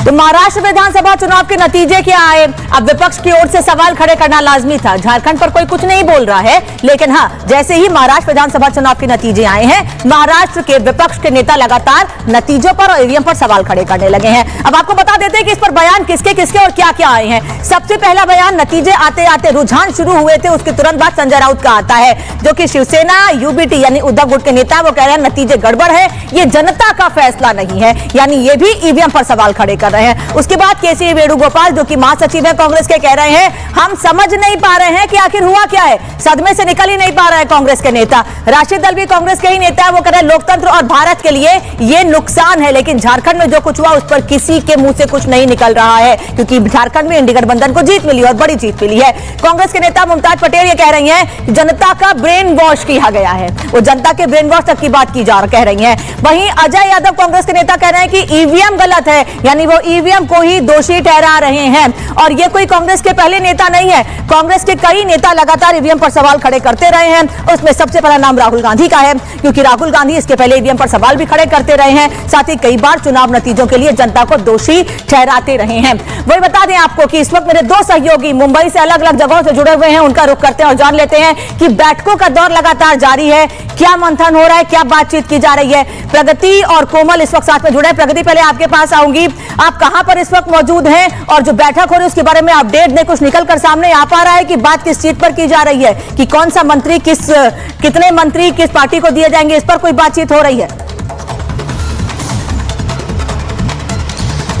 तो महाराष्ट्र विधानसभा चुनाव के नतीजे क्या आए? अब विपक्ष की ओर से सवाल खड़े करना लाजमी था। झारखंड पर कोई कुछ नहीं बोल रहा है, लेकिन हाँ, जैसे ही महाराष्ट्र विधानसभा चुनाव के नतीजे आए हैं, महाराष्ट्र के विपक्ष के नेता लगातार नतीजों पर और ईवीएम पर सवाल खड़े करने लगे हैं। अब आपको बता देते हैं कि इस पर बयान किसके किसके और क्या क्या आए हैं। सबसे पहला बयान, नतीजे आते आते रुझान शुरू हुए थे, उसके तुरंत बाद संजय राउत का आता है, जो कि शिवसेना यूबीटी यानी उद्धव गुट के नेता, वो कह रहे हैं नतीजे गड़बड़ है, ये जनता का फैसला नहीं है, यानी ये भी ईवीएम पर सवाल खड़े कर रहे हैं। उसके बाद केसी वेणुगोपाल, जो कि महासचिव है कांग्रेस के, कह रहे हैं हम समझ नहीं पा रहे हैं कि आखिर हुआ क्या है, सदमे से निकल ही नहीं पा रहा है कांग्रेस के नेता। राष्ट्रीय दल भी कांग्रेस के ही नेता है, वो कह रहे हैं लोकतंत्र और भारत के लिए ये नुकसान है, लेकिन झारखंड में जो कुछ हुआ उस पर किसी के मुंह से कुछ नहीं निकल रहा है, क्योंकि झारखंड में इंडी गठबंधन को जीत मिली और बड़ी जीत मिली है। कांग्रेस के नेता मुमताज पटेल ये कह रही हैं जनता का ब्रेन वॉश किया गया है, वो जनता के ब्रेन वॉश तक की बात की जा कह रही है। वहीं अजय यादव कांग्रेस के नेता कह रहे हैं कि ईवीएम गलत है, यानी वो ईवीएम को ही दोषी ठहरा रहे हैं। और ये कोई कांग्रेस के पहले नेता नहीं है, कांग्रेस के कई नेता लगातार ईवीएम पर सवाल खड़े करते रहे हैं। उसमें सबसे पहला नाम राहुल गांधी का है, क्योंकि राहुल गांधी इसके पहले ईवीएम पर सवाल भी खड़े करते रहे हैं, साथ ही कई बार चुनाव नतीजों के लिए जनता को दोषी ठहराते रहे हैं। वही बता दें आपको कि इस वक्त मेरे दो सहयोगी मुंबई से अलग अलग जगहों से जुड़े हुए हैं, उनका रुख करते हैं और जान लेते हैं कि बैठकों का दौर लगातार जारी है, क्या मंथन हो रहा है, क्या बातचीत की जा रही है। प्रगति और कोमल इस वक्त साथ में जुड़े हैं। प्रगति, पहले आपके पास आऊंगी, आप कहां पर इस वक्त मौजूद हैं और जो बैठक हो रही है उसके बारे में अपडेट दें। कुछ निकल कर सामने आ पा रहा है कि बात किस चीज पर की जा रही है, कि कौन सा मंत्री कितने मंत्री किस पार्टी को दिए जाएंगे, इस पर कोई बातचीत हो रही है?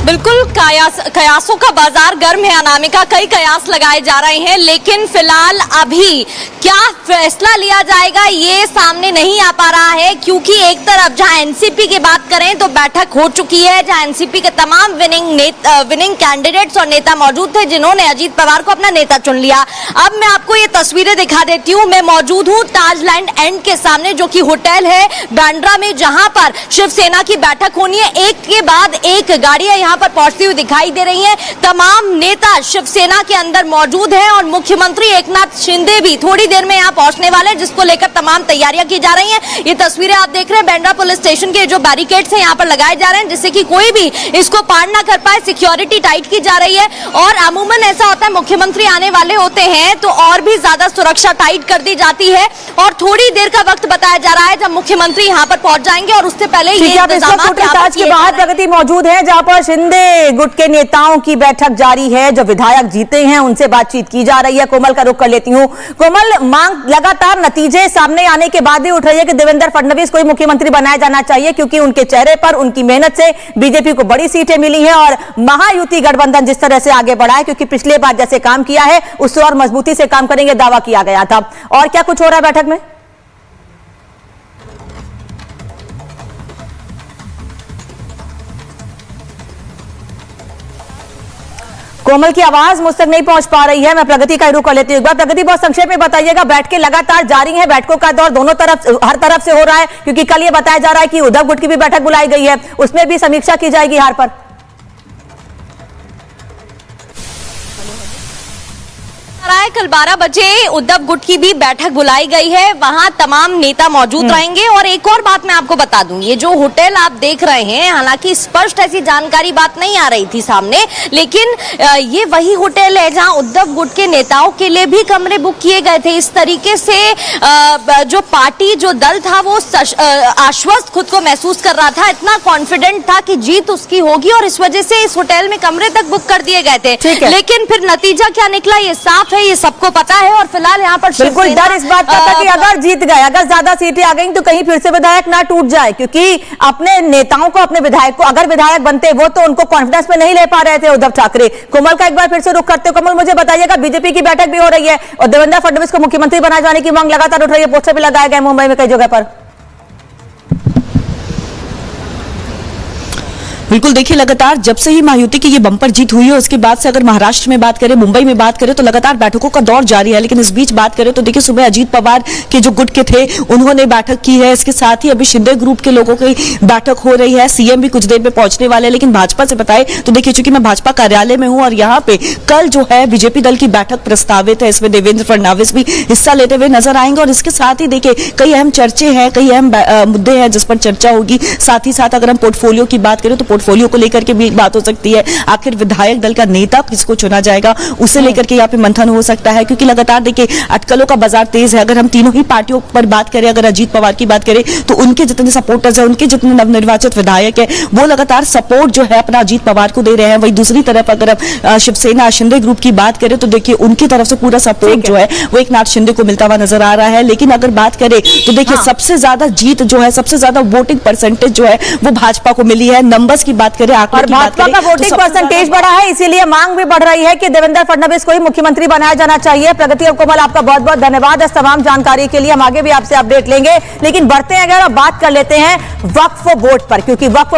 बिल्कुल, कयासों का बाजार गर्म है अनामिका, कई कयास लगाए जा रहे हैं, लेकिन फिलहाल अभी क्या फैसला लिया जाएगा ये सामने नहीं आ पा रहा है, क्योंकि एक तरफ जहां एनसीपी की बात करें तो बैठक हो चुकी है, जहां एनसीपी के तमाम विनिंग कैंडिडेट्स और नेता मौजूद थे जिन्होंने अजीत पवार को अपना नेता चुन लिया। अब मैं आपको ये तस्वीरें दिखा देती हूँ। मैं मौजूद हूँ ताजलैंड एंड के सामने, जो कि होटल है बांद्रा में, जहां पर शिवसेना की बैठक होनी है। एक के बाद एक गाड़ियां यहां पर पहुंचती हुई दिखाई दे रही हैं। तमाम नेता शिवसेना के अंदर मौजूद हैं और मुख्यमंत्री एकनाथ शिंदे भी थोड़ी देर में यहां पहुंचने वाले हैं, जिसको लेकर तमाम तैयारियां की जा रही हैं। ये तस्वीरें आप देख रहे हैं बांद्रा पुलिस स्टेशन के जो बैरिकेड्स हैं यहां पर लगाए जा रहे हैं, जिससे कि कोई भी इसको पार ना कर पाए। सिक्योरिटी टाइट की जा रही है और अमूमन ऐसा होता है मुख्यमंत्री आने वाले होते हैं तो और भी ज्यादा सुरक्षा टाइट कर दी जाती है और थोड़ी देर का वक्त बताया जा रहा है जब मुख्यमंत्री यहां पर पहुंच जाएंगे और उससे पहले ये ताज के बाहर प्रगति मौजूद है, जहां पर शिंदे गुट के नेताओं की बैठक जारी है। जो विधायक जीते हैं उनसे बातचीत की जा रही है। कोमल का रुख कर लेती हूं। कोमल, मांग लगातार नतीजे सामने आने के बाद भी उठ रही है कि देवेंद्र फडणवीस को ही मुख्यमंत्री बनाया जाना चाहिए, क्योंकि उनके चेहरे पर उनकी मेहनत से बीजेपी को बड़ी सीटें मिली हैं और महायुति गठबंधन जिस तरह से आगे बढ़ा है, क्योंकि पिछले बार जैसे काम किया है उससे और मजबूती से काम करेंगे दावा किया गया था। और क्या कुछ हो रहा है बैठक में? कोमल की आवाज मुझ तक नहीं पहुंच पा रही है। मैं प्रगति का रुख कर लेती हूं। एक बार प्रगति बहुत संक्षेप में बताइएगा, बैठकें लगातार जारी हैं, बैठकों का दौर दोनों तरफ हर तरफ से हो रहा है, क्योंकि कल ये बताया जा रहा है कि उद्धव गुट की भी बैठक बुलाई गई है, उसमें भी समीक्षा की जाएगी हार पर। कल 12 बजे उद्धव गुट की भी बैठक बुलाई गई है, वहां तमाम नेता मौजूद रहेंगे। और एक और बात मैं आपको बता दूं, ये जो होटल आप देख रहे हैं, हालांकि स्पष्ट ऐसी जानकारी बात नहीं आ रही थी सामने, लेकिन ये वही होटल है जहां उद्धव गुट के नेताओं के लिए भी कमरे बुक किए गए थे। इस तरीके से जो पार्टी जो दल था वो आश्वस्त खुद को महसूस कर रहा था, इतना कॉन्फिडेंट था कि जीत उसकी होगी और इस वजह से इस होटल में कमरे तक बुक कर दिए गए थे। लेकिन फिर नतीजा क्या निकला ये साफ है, ये सबको पता है। और फिलहाल यहाँ पर बिल्कुल डर इस बात का था कि अगर जीत गए, अगर ज्यादा सीटें आ गई तो कहीं फिर से विधायक ना टूट जाए, क्योंकि अपने नेताओं को, अपने विधायक को अगर विधायक बनते वो तो उनको कॉन्फिडेंस में नहीं ले पा रहे थे उद्धव ठाकरे। कोमल का एक बार फिर से रुख करते हो। कोमल, मुझे बताइएगा, बीजेपी की बैठक भी हो रही है और देवेंद्र फडणवीस को मुख्यमंत्री बनाए जाने की मांग लगातार उठ रही है, पोस्टर भी लगाए गए मुंबई में कई जगह पर। बिल्कुल, देखिए लगातार जब से ही महायुति की ये बम्पर जीत हुई है उसके बाद से अगर महाराष्ट्र में बात करें, मुंबई में बात करें तो लगातार बैठकों का दौर जारी है। लेकिन इस बीच बात करें तो देखिए सुबह अजीत पवार के जो गुट के थे उन्होंने बैठक की है, इसके साथ ही अभी शिंदे ग्रुप के लोगों की बैठक हो रही है। सीएम भी कुछ देर में पहुंचने वाले हैं। लेकिन भाजपा से बताए तो देखिए, चूंकि मैं भाजपा कार्यालय में हूं और यहाँ पे कल जो है बीजेपी दल की बैठक प्रस्तावित है, इसमें देवेंद्र फडणवीस भी हिस्सा लेते हुए नजर आएंगे। और इसके साथ ही देखिए कई अहम चर्चे हैं, कई अहम मुद्दे हैं जिस पर चर्चा होगी। साथ ही साथ अगर हम पोर्टफोलियो की बात करें तो पोर्टफोलियो को लेकर के बात हो सकती है। आखिर विधायक दल का नेता किसको चुना जाएगा उसे लेकर के यहाँ पे मंथन हो सकता है, क्योंकि लगातार देखिए अटकलों का बाजार तेज है। अगर हम तीनों ही पार्टियों पर बात करें, अगर अजीत पवार की बात करें तो उनके जितने सपोर्टर्स हैं, उनके जितने नवनिर्वाचित विधायक हैं, वो लगातार सपोर्ट जो है अपना अजीत पवार को दे रहे हैं। वही दूसरी तरफ अगर हम शिवसेना शिंदे ग्रुप की बात करें तो देखिए उनकी तरफ से पूरा सपोर्ट जो है वो एकनाथ शिंदे को मिलता हुआ नजर आ रहा है। लेकिन अगर बात करें तो देखिए सबसे ज्यादा जीत जो है, सबसे ज्यादा वोटिंग परसेंटेज जो है वो भाजपा को मिली है। नंबर्स की बात करें, आंकड़ों की बात करें, वोटिंग परसेंटेज बढ़ा है, इसीलिए मांग भी बढ़ रही है कि देवेंद्र फडणवीस को ही मुख्यमंत्री बनाया जाना चाहिए। प्रगति और कोमल, आपका बहुत बहुत धन्यवाद इस तमाम जानकारी के लिए। हम आगे भी आपसे अपडेट लेंगे, लेकिन बढ़ते हैं अगर बात कर लेते हैं वक्फ बोर्ड पर, क्योंकि वक्फ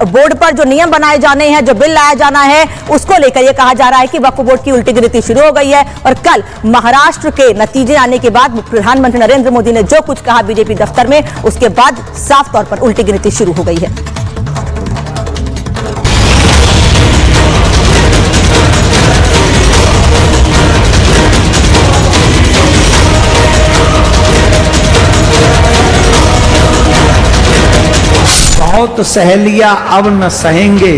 बोर्ड पर जो नियम बनाए जाने हैं, जो बिल लाया जाना है, उसको लेकर यह कहा जा रहा है कि वक्फ बोर्ड की उल्टी गिनती शुरू हो गई है। और कल महाराष्ट्र के नतीजे आने के बाद प्रधानमंत्री नरेंद्र मोदी ने जो कुछ कहा बीजेपी दफ्तर में, उसके बाद साफ तौर पर उल्टी गिनती शुरू हो गई है। बहुत सहेलियां अब न सहेंगे,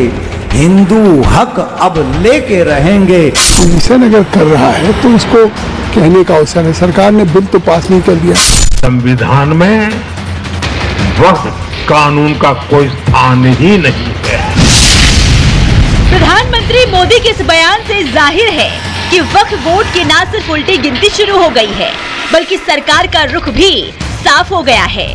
हिंदू हक अब लेके रहेंगे। मिशन अगर कर रहा है तो उसको कहने का अवसर है। सरकार ने बिल तो पास नहीं कर दिया। संविधान में वक्फ कानून का कोई स्थान ही नहीं है। प्रधानमंत्री मोदी के इस बयान से जाहिर है कि वक्फ बोर्ड की न सिर्फ उल्टी गिनती शुरू हो गई है, बल्कि सरकार का रुख भी साफ हो गया है।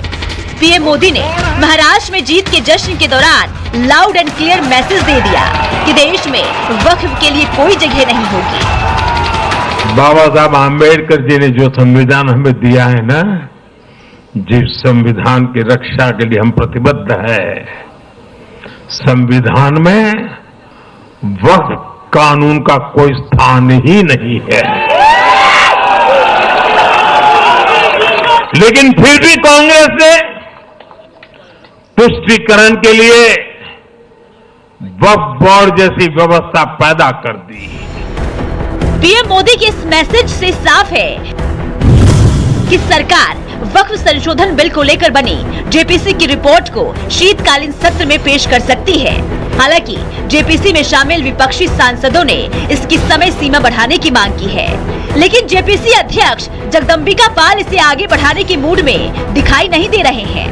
पीएम मोदी ने महाराष्ट्र में जीत के जश्न के दौरान लाउड एंड क्लियर मैसेज दे दिया कि देश में वक्फ के लिए कोई जगह नहीं होगी। बाबा साहब आम्बेडकर जी ने जो संविधान हमें दिया है ना, जिस संविधान की रक्षा के लिए हम प्रतिबद्ध है, संविधान में वक्फ कानून का कोई स्थान ही नहीं है। लेकिन फिर भी कांग्रेस ने पुष्टिकरण के लिए वक्फ बोर्ड जैसी व्यवस्था पैदा कर दी। पीएम मोदी के इस मैसेज से साफ है कि सरकार वक्फ संशोधन बिल को लेकर बनी जेपीसी की रिपोर्ट को शीतकालीन सत्र में पेश कर सकती है। हालांकि जेपीसी में शामिल विपक्षी सांसदों ने इसकी समय सीमा बढ़ाने की मांग की है, लेकिन जेपीसी अध्यक्ष जगदम्बिका पाल इसे आगे बढ़ाने की मूड में दिखाई नहीं दे रहे हैं।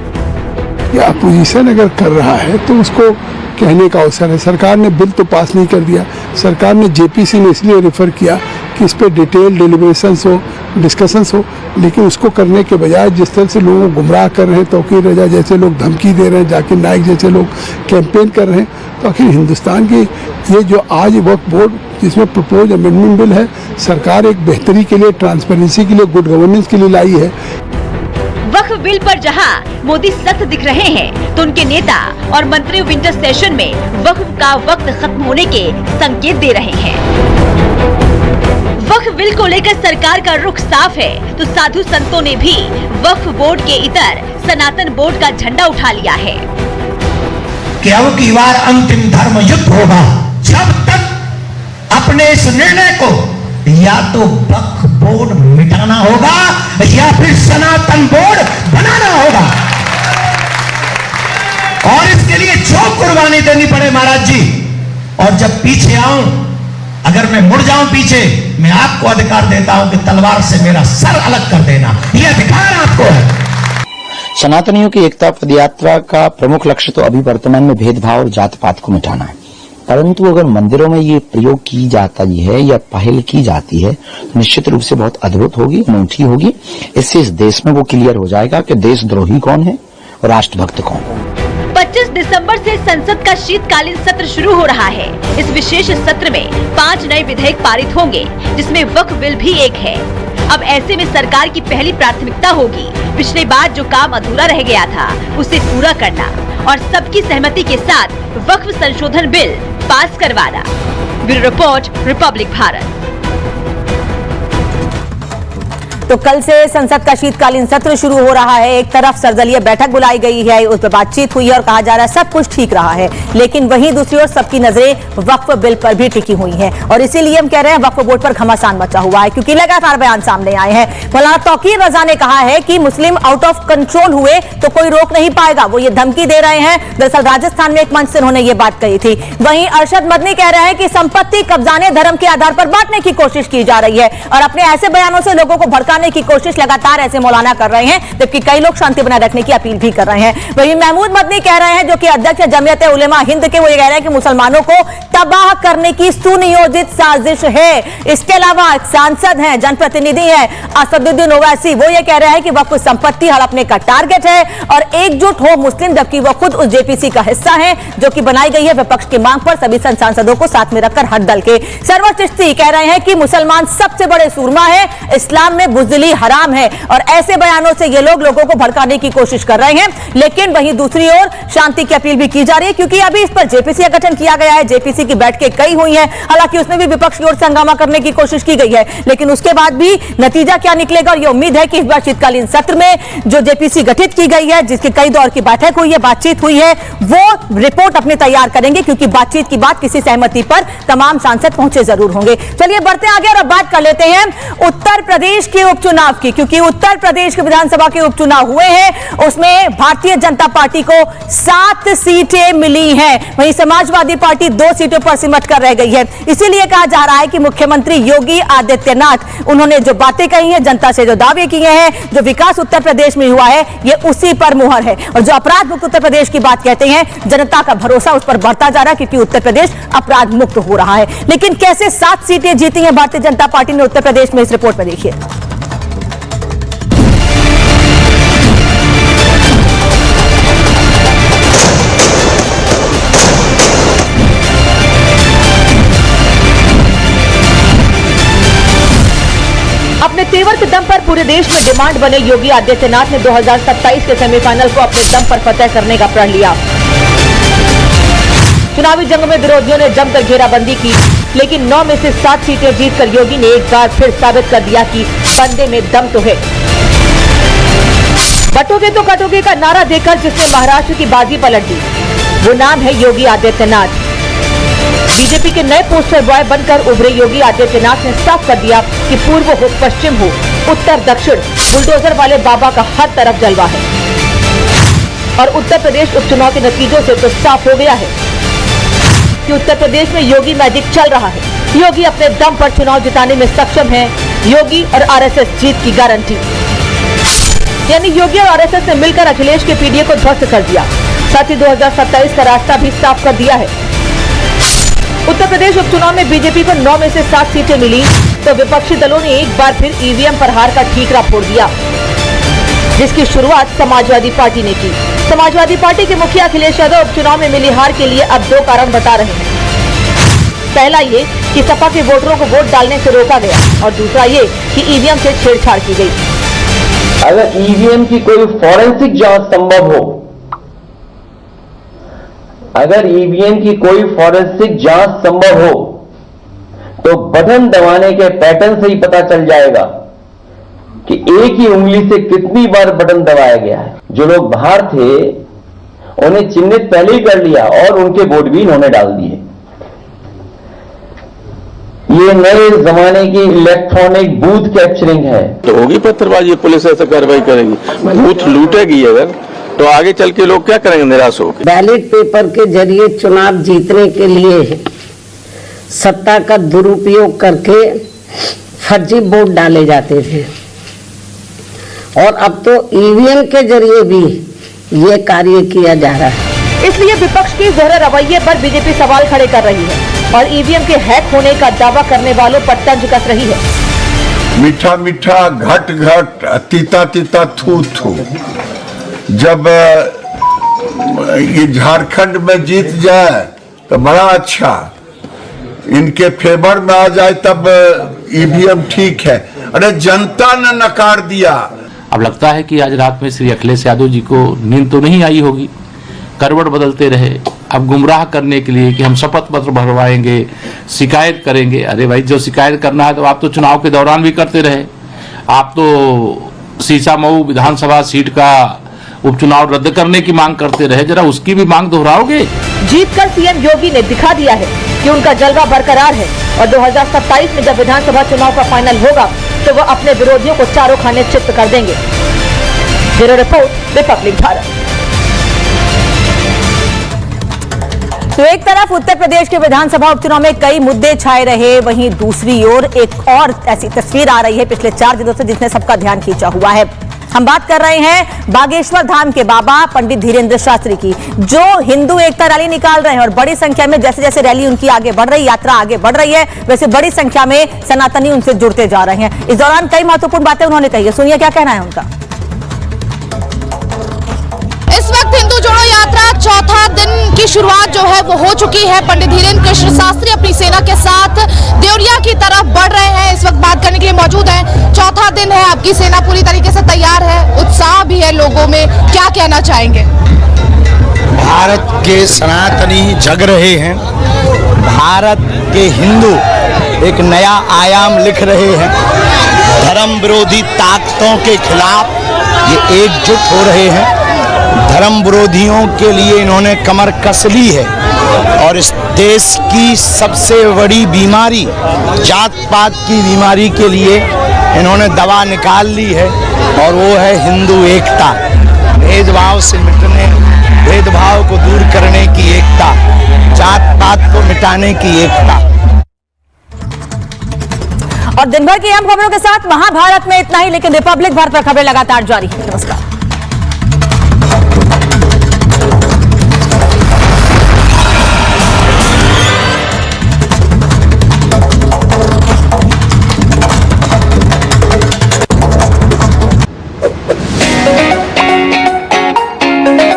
या अपोजिशन अगर कर रहा है तो उसको कहने का अवसर है। सरकार ने बिल तो पास नहीं कर दिया, सरकार ने जेपीसी में इसलिए रेफर किया कि इस पे डिटेल डिलिब्रेशंस हो, डिस्कशंस हो, लेकिन उसको करने के बजाय जिस तरह से लोगों को गुमराह कर रहे हैं, तौकीर रजा जैसे लोग धमकी दे रहे हैं, जाकिर नाइक जैसे लोग कैंपेन कर रहे हैं, तो आखिर हिंदुस्तान की ये जो आज वक्फ बोर्ड जिसमें प्रपोज अमेंडमेंट बिल है, सरकार एक बेहतरी के लिए, ट्रांसपेरेंसी के लिए, गुड गवर्नेंस के लिए लाई है। वक्फ बिल पर जहां मोदी सख्त दिख रहे हैं, तो उनके नेता और मंत्री विंटर सेशन में वक्फ का वक्त खत्म होने के संकेत दे रहे हैं। वक्फ बिल को लेकर सरकार का रुख साफ है, तो साधु संतों ने भी वक्फ बोर्ड के इतर सनातन बोर्ड का झंडा उठा लिया है कि अब की बार अंतिम धर्म युद्ध होगा। जब तक अपने इस निर्णय को या तो वक्फ बोर्ड मिटाना होगा या फिर सनातन बोर्ड बनाना होगा, और इसके लिए जो कुर्बानी देनी पड़े महाराज जी। और जब पीछे आऊं, अगर मैं मुड़ जाऊं पीछे, मैं आपको अधिकार देता हूं कि तलवार से मेरा सर अलग कर देना, यह अधिकार आपको है। सनातनियों की एकता पदयात्रा का प्रमुख लक्ष्य तो अभी वर्तमान में भेदभाव और जात पात को मिटाना है, परंतु अगर मंदिरों में ये प्रयोग की जाती है या पहल की जाती है, निश्चित रूप से बहुत अद्भुत होगी, अनूठी होगी। इससे इस देश में वो क्लियर हो जाएगा कि देशद्रोही कौन है और राष्ट्रभक्त कौन। 25 दिसंबर से संसद का शीतकालीन सत्र शुरू हो रहा है। इस विशेष सत्र में 5 नए विधेयक पारित होंगे, जिसमें वक्फ बिल भी एक है। अब ऐसे में सरकार की पहली प्राथमिकता होगी पिछले बार जो काम अधूरा रह गया था उसे पूरा करना और सबकी सहमति के साथ वक्फ संशोधन बिल पास करवाना। Bureau report, Republic Bharat. तो कल से संसद का शीतकालीन सत्र शुरू हो रहा है। एक तरफ सर्वदलीय बैठक बुलाई गई है, उस पर बातचीत हुई है और कहा जा रहा है सब कुछ ठीक रहा है, लेकिन वहीं दूसरी ओर सबकी नजरें वक्फ बिल पर भी टिकी हुई हैं और इसीलिए हम कह रहे हैं वक्फ बोर्ड पर घमासान मचा हुआ है, क्योंकि लगातार बयान सामने आए हैं। मौलाना तौकीर रजा ने कहा है कि मुस्लिम आउट ऑफ कंट्रोल हुए तो कोई रोक नहीं पाएगा, वो ये धमकी दे रहे हैं। दरअसल राजस्थान में एक मंच से उन्होंने ये बात कही थी। वहीं अरशद मदनी कह रहे हैं कि संपत्ति कब्जाने धर्म के आधार पर बांटने की कोशिश की जा रही है और अपने ऐसे बयानों से लोगों को भड़काने की कोशिश लगातार ऐसे मौलाना कर रहे हैं, जबकि कई लोग शांति बनाए रखने की अपील भी कर रहे हैं। वहीं महमूद मदनी कह रहे हैं, जो कि अध्यक्ष जमीयत उलेमा हिंद के, वो ये कह रहे हैं कि मुसलमानों को तबाह करने की सुनियोजित साजिश है। इसके अलावा एक सांसद हैं, जनप्रतिनिधि हैं असदुद्दीन ओवैसी, वो ये कह रहे हैं कि वक्फ संपत्ति हड़पने का टारगेट है और एकजुट हो मुस्लिम, जबकि वो खुद उस जेपीसी का हिस्सा है जो कि बनाई गई है विपक्ष की मांग पर सभी सांसदों को साथ में रखकर हर दल के। सरवर चिश्ती कह रहे हैं कि मुसलमान सबसे बड़े सूरमा है, इस्लाम में बुज़दिली हराम है और ऐसे बयानों से ये लोग लोगों को भड़काने की कोशिश कर रहे हैं। लेकिन वहीं दूसरी ओर शांति की अपील भी की जा रही है, क्योंकि अभी इस पर जेपीसी का गठन किया गया है, जेपीसी की बैठकें कई हुई हैं, हालांकि उसमें भी विपक्ष की ओर से हंगामा करने की कोशिश की गई है, लेकिन उसके बाद भी नतीजा क्या निकलेगा और ये उम्मीद है कि इस बार शीतकालीन सत्र में जो जेपीसी गठित की गई है, जिसके कई दौर की बैठक हुई है, बातचीत हुई है, वो रिपोर्ट अपने तैयार करेंगे, क्योंकि बातचीत की बात किसी सहमति पर तमाम सांसद पहुंचे जरूर होंगे। चलिए बढ़ते आगे और अब बात कर लेते हैं उत्तर प्रदेश के उपचुनाव की, क्योंकि उत्तर प्रदेश के विधानसभा के उपचुनाव हुए हैं, उसमें भारतीय जनता पार्टी को 7 सीटें मिली हैं, वहीं समाजवादी पार्टी 2 सीटों पर सिमट कर रह गई है। इसीलिए कहा जा रहा है कि मुख्यमंत्री योगी आदित्यनाथ, उन्होंने जो बातें कही हैं, जनता से जो दावे किए हैं, जो विकास उत्तर प्रदेश में हुआ है, ये उसी पर मुहर है और जो अपराध मुक्त उत्तर प्रदेश की बात कहते हैं, जनता का भरोसा उस पर बढ़ता जा रहा है, क्योंकि उत्तर प्रदेश अपराध मुक्त हो रहा है। लेकिन कैसे 7 सीटें जीती हैं भारतीय जनता पार्टी ने उत्तर प्रदेश में, इस रिपोर्ट में देखिए। अपने तेवर के दम पर पूरे देश में डिमांड बने योगी आदित्यनाथ ने 2027 के सेमीफाइनल को अपने दम पर फतेह करने का प्रण लिया। चुनावी जंग में विरोधियों ने जमकर घेराबंदी की, लेकिन 9 में से 7 सीटें जीतकर योगी ने एक बार फिर साबित कर दिया कि बंदे में दम तो है। बटोगे तो कटोगे का नारा देकर जिसने महाराष्ट्र की बाजी पलट दी, वो नाम है योगी आदित्यनाथ। बीजेपी के नए पोस्टर बॉय बनकर उभरे योगी आदित्यनाथ ने साफ कर दिया कि पूर्व हो पश्चिम हो उत्तर दक्षिण बुलडोजर वाले बाबा का हर तरफ जलवा है। और उत्तर प्रदेश उपचुनाव के नतीजों से तो साफ हो गया है कि उत्तर प्रदेश में योगी मैजिक चल रहा है। योगी अपने दम पर चुनाव जिताने में सक्षम है। योगी और आरएसएस जीत की गारंटी, यानी योगी और आरएसएस ने मिलकर अखिलेश के पीडीए को ध्वस्त कर दिया। साथ ही 2027 का रास्ता भी साफ कर दिया है। उत्तर प्रदेश उपचुनाव में बीजेपी को 9 में से 7 सीटें मिली तो विपक्षी दलों ने एक बार फिर ईवीएम पर हार का ठीकरा फोड़ दिया, जिसकी शुरुआत समाजवादी पार्टी ने की। समाजवादी पार्टी के मुखिया अखिलेश यादव उपचुनाव में मिली हार के लिए अब 2 कारण बता रहे हैं। पहला ये कि सपा के वोटरों को वोट डालने से रोका गया और दूसरा ये कि ईवीएम से छेड़छाड़ की गई। अगर ईवीएम की कोई फॉरेंसिक जांच संभव हो, अगर ईवीएम की कोई फॉरेंसिक जांच संभव हो तो बटन दबाने के पैटर्न से ही पता चल जाएगा कि एक ही उंगली से कितनी बार बटन दबाया गया है। जो लोग बाहर थे उन्हें चिन्हित पहले ही कर लिया और उनके वोट भी इन्होंने डाल दिए। ये नए जमाने की इलेक्ट्रॉनिक बूथ कैप्चरिंग है। तो होगी पत्थरबाजी, पुलिस ऐसे कार्रवाई करेगी, बूथ लूटेगी अगर, तो आगे चल के लोग क्या करेंगे निराश होकर। बैलेट पेपर के जरिए चुनाव जीतने के लिए सत्ता का दुरुपयोग करके फर्जी वोट डाले जाते थे और अब तो ईवीएम के जरिए भी ये कार्य किया जा रहा है। इसलिए विपक्ष के दोहरे रवैये पर बीजेपी सवाल खड़े कर रही है और ईवीएम के हैक होने का दावा करने वालों पर तंज कस रही है। मीठा मीठा घट घट तीता तीता थू थू। जब ये झारखंड में जीत जाए तो बड़ा अच्छा, इनके फेवर में आ जाए तब ईवीएम ठीक है। अरे जनता ने नकार दिया। अब लगता है कि आज रात में श्री अखिलेश यादव जी को नींद तो नहीं आई होगी, करवट बदलते रहे अब गुमराह करने के लिए कि हम शपथ पत्र भरवाएंगे, शिकायत करेंगे। अरे भाई, जो शिकायत करना है तो आप तो चुनाव के दौरान भी करते रहे। आप तो सीसामऊ विधानसभा सीट का उपचुनाव रद्द करने की मांग करते रहे, जरा उसकी भी मांग दोहराओगे। जीतकर सीएम योगी ने दिखा दिया है कि उनका जलवा बरकरार है और 2027 में जब विधानसभा चुनाव का फाइनल होगा तो वो अपने विरोधियों को चारों खाने चित्त कर देंगे। Bureau report, Republic Bharat. तो एक तरफ उत्तर प्रदेश के विधानसभा उपचुनाव में कई मुद्दे छाए रहे, वहीं दूसरी ओर एक और ऐसी तस्वीर आ रही है पिछले 4 दिनों से जिसने सबका ध्यान खींचा हुआ है। हम बात कर रहे हैं बागेश्वर धाम के बाबा पंडित धीरेन्द्र शास्त्री की, जो हिंदू एकता रैली निकाल रहे हैं और बड़ी संख्या में जैसे जैसे रैली उनकी आगे बढ़ रही, यात्रा आगे बढ़ रही है, वैसे बड़ी संख्या में सनातनी उनसे जुड़ते जा रहे हैं। इस दौरान कई महत्वपूर्ण बातें उन्होंने कही है, सुनिए क्या कहना है उनका। इस वक्त हिंदू जोड़ो यात्रा चौथा दिन की शुरुआत जो है वो हो चुकी है। पंडित धीरेन्द्र कृष्ण शास्त्री अपनी सेना के साथ देवरिया की तरफ बढ़ रहे हैं, इस वक्त बात करने के लिए मौजूद हैं। चौथा दिन है, आपकी सेना पूरी तरीके से तैयार है, उत्साह भी है लोगों में, क्या कहना चाहेंगे? भारत के सनातनी जग रहे हैं, भारत के हिंदू एक नया आयाम लिख रहे हैं। धर्म विरोधी ताकतों के खिलाफ ये एकजुट हो रहे हैं। धर्म विरोधियों के लिए इन्होंने कमर कस ली है और इस देश की सबसे बड़ी बीमारी जात पात की बीमारी के लिए इन्होंने दवा निकाल ली है और वो है हिंदू एकता। भेदभाव से मिटने, भेदभाव को दूर करने की एकता, जात पात को मिटाने की एकता। और दिन भर की अहम खबरों के साथ महाभारत में इतना ही, लेकिन रिपब्लिक भारत पर खबरें लगातार जारी है। नमस्कार।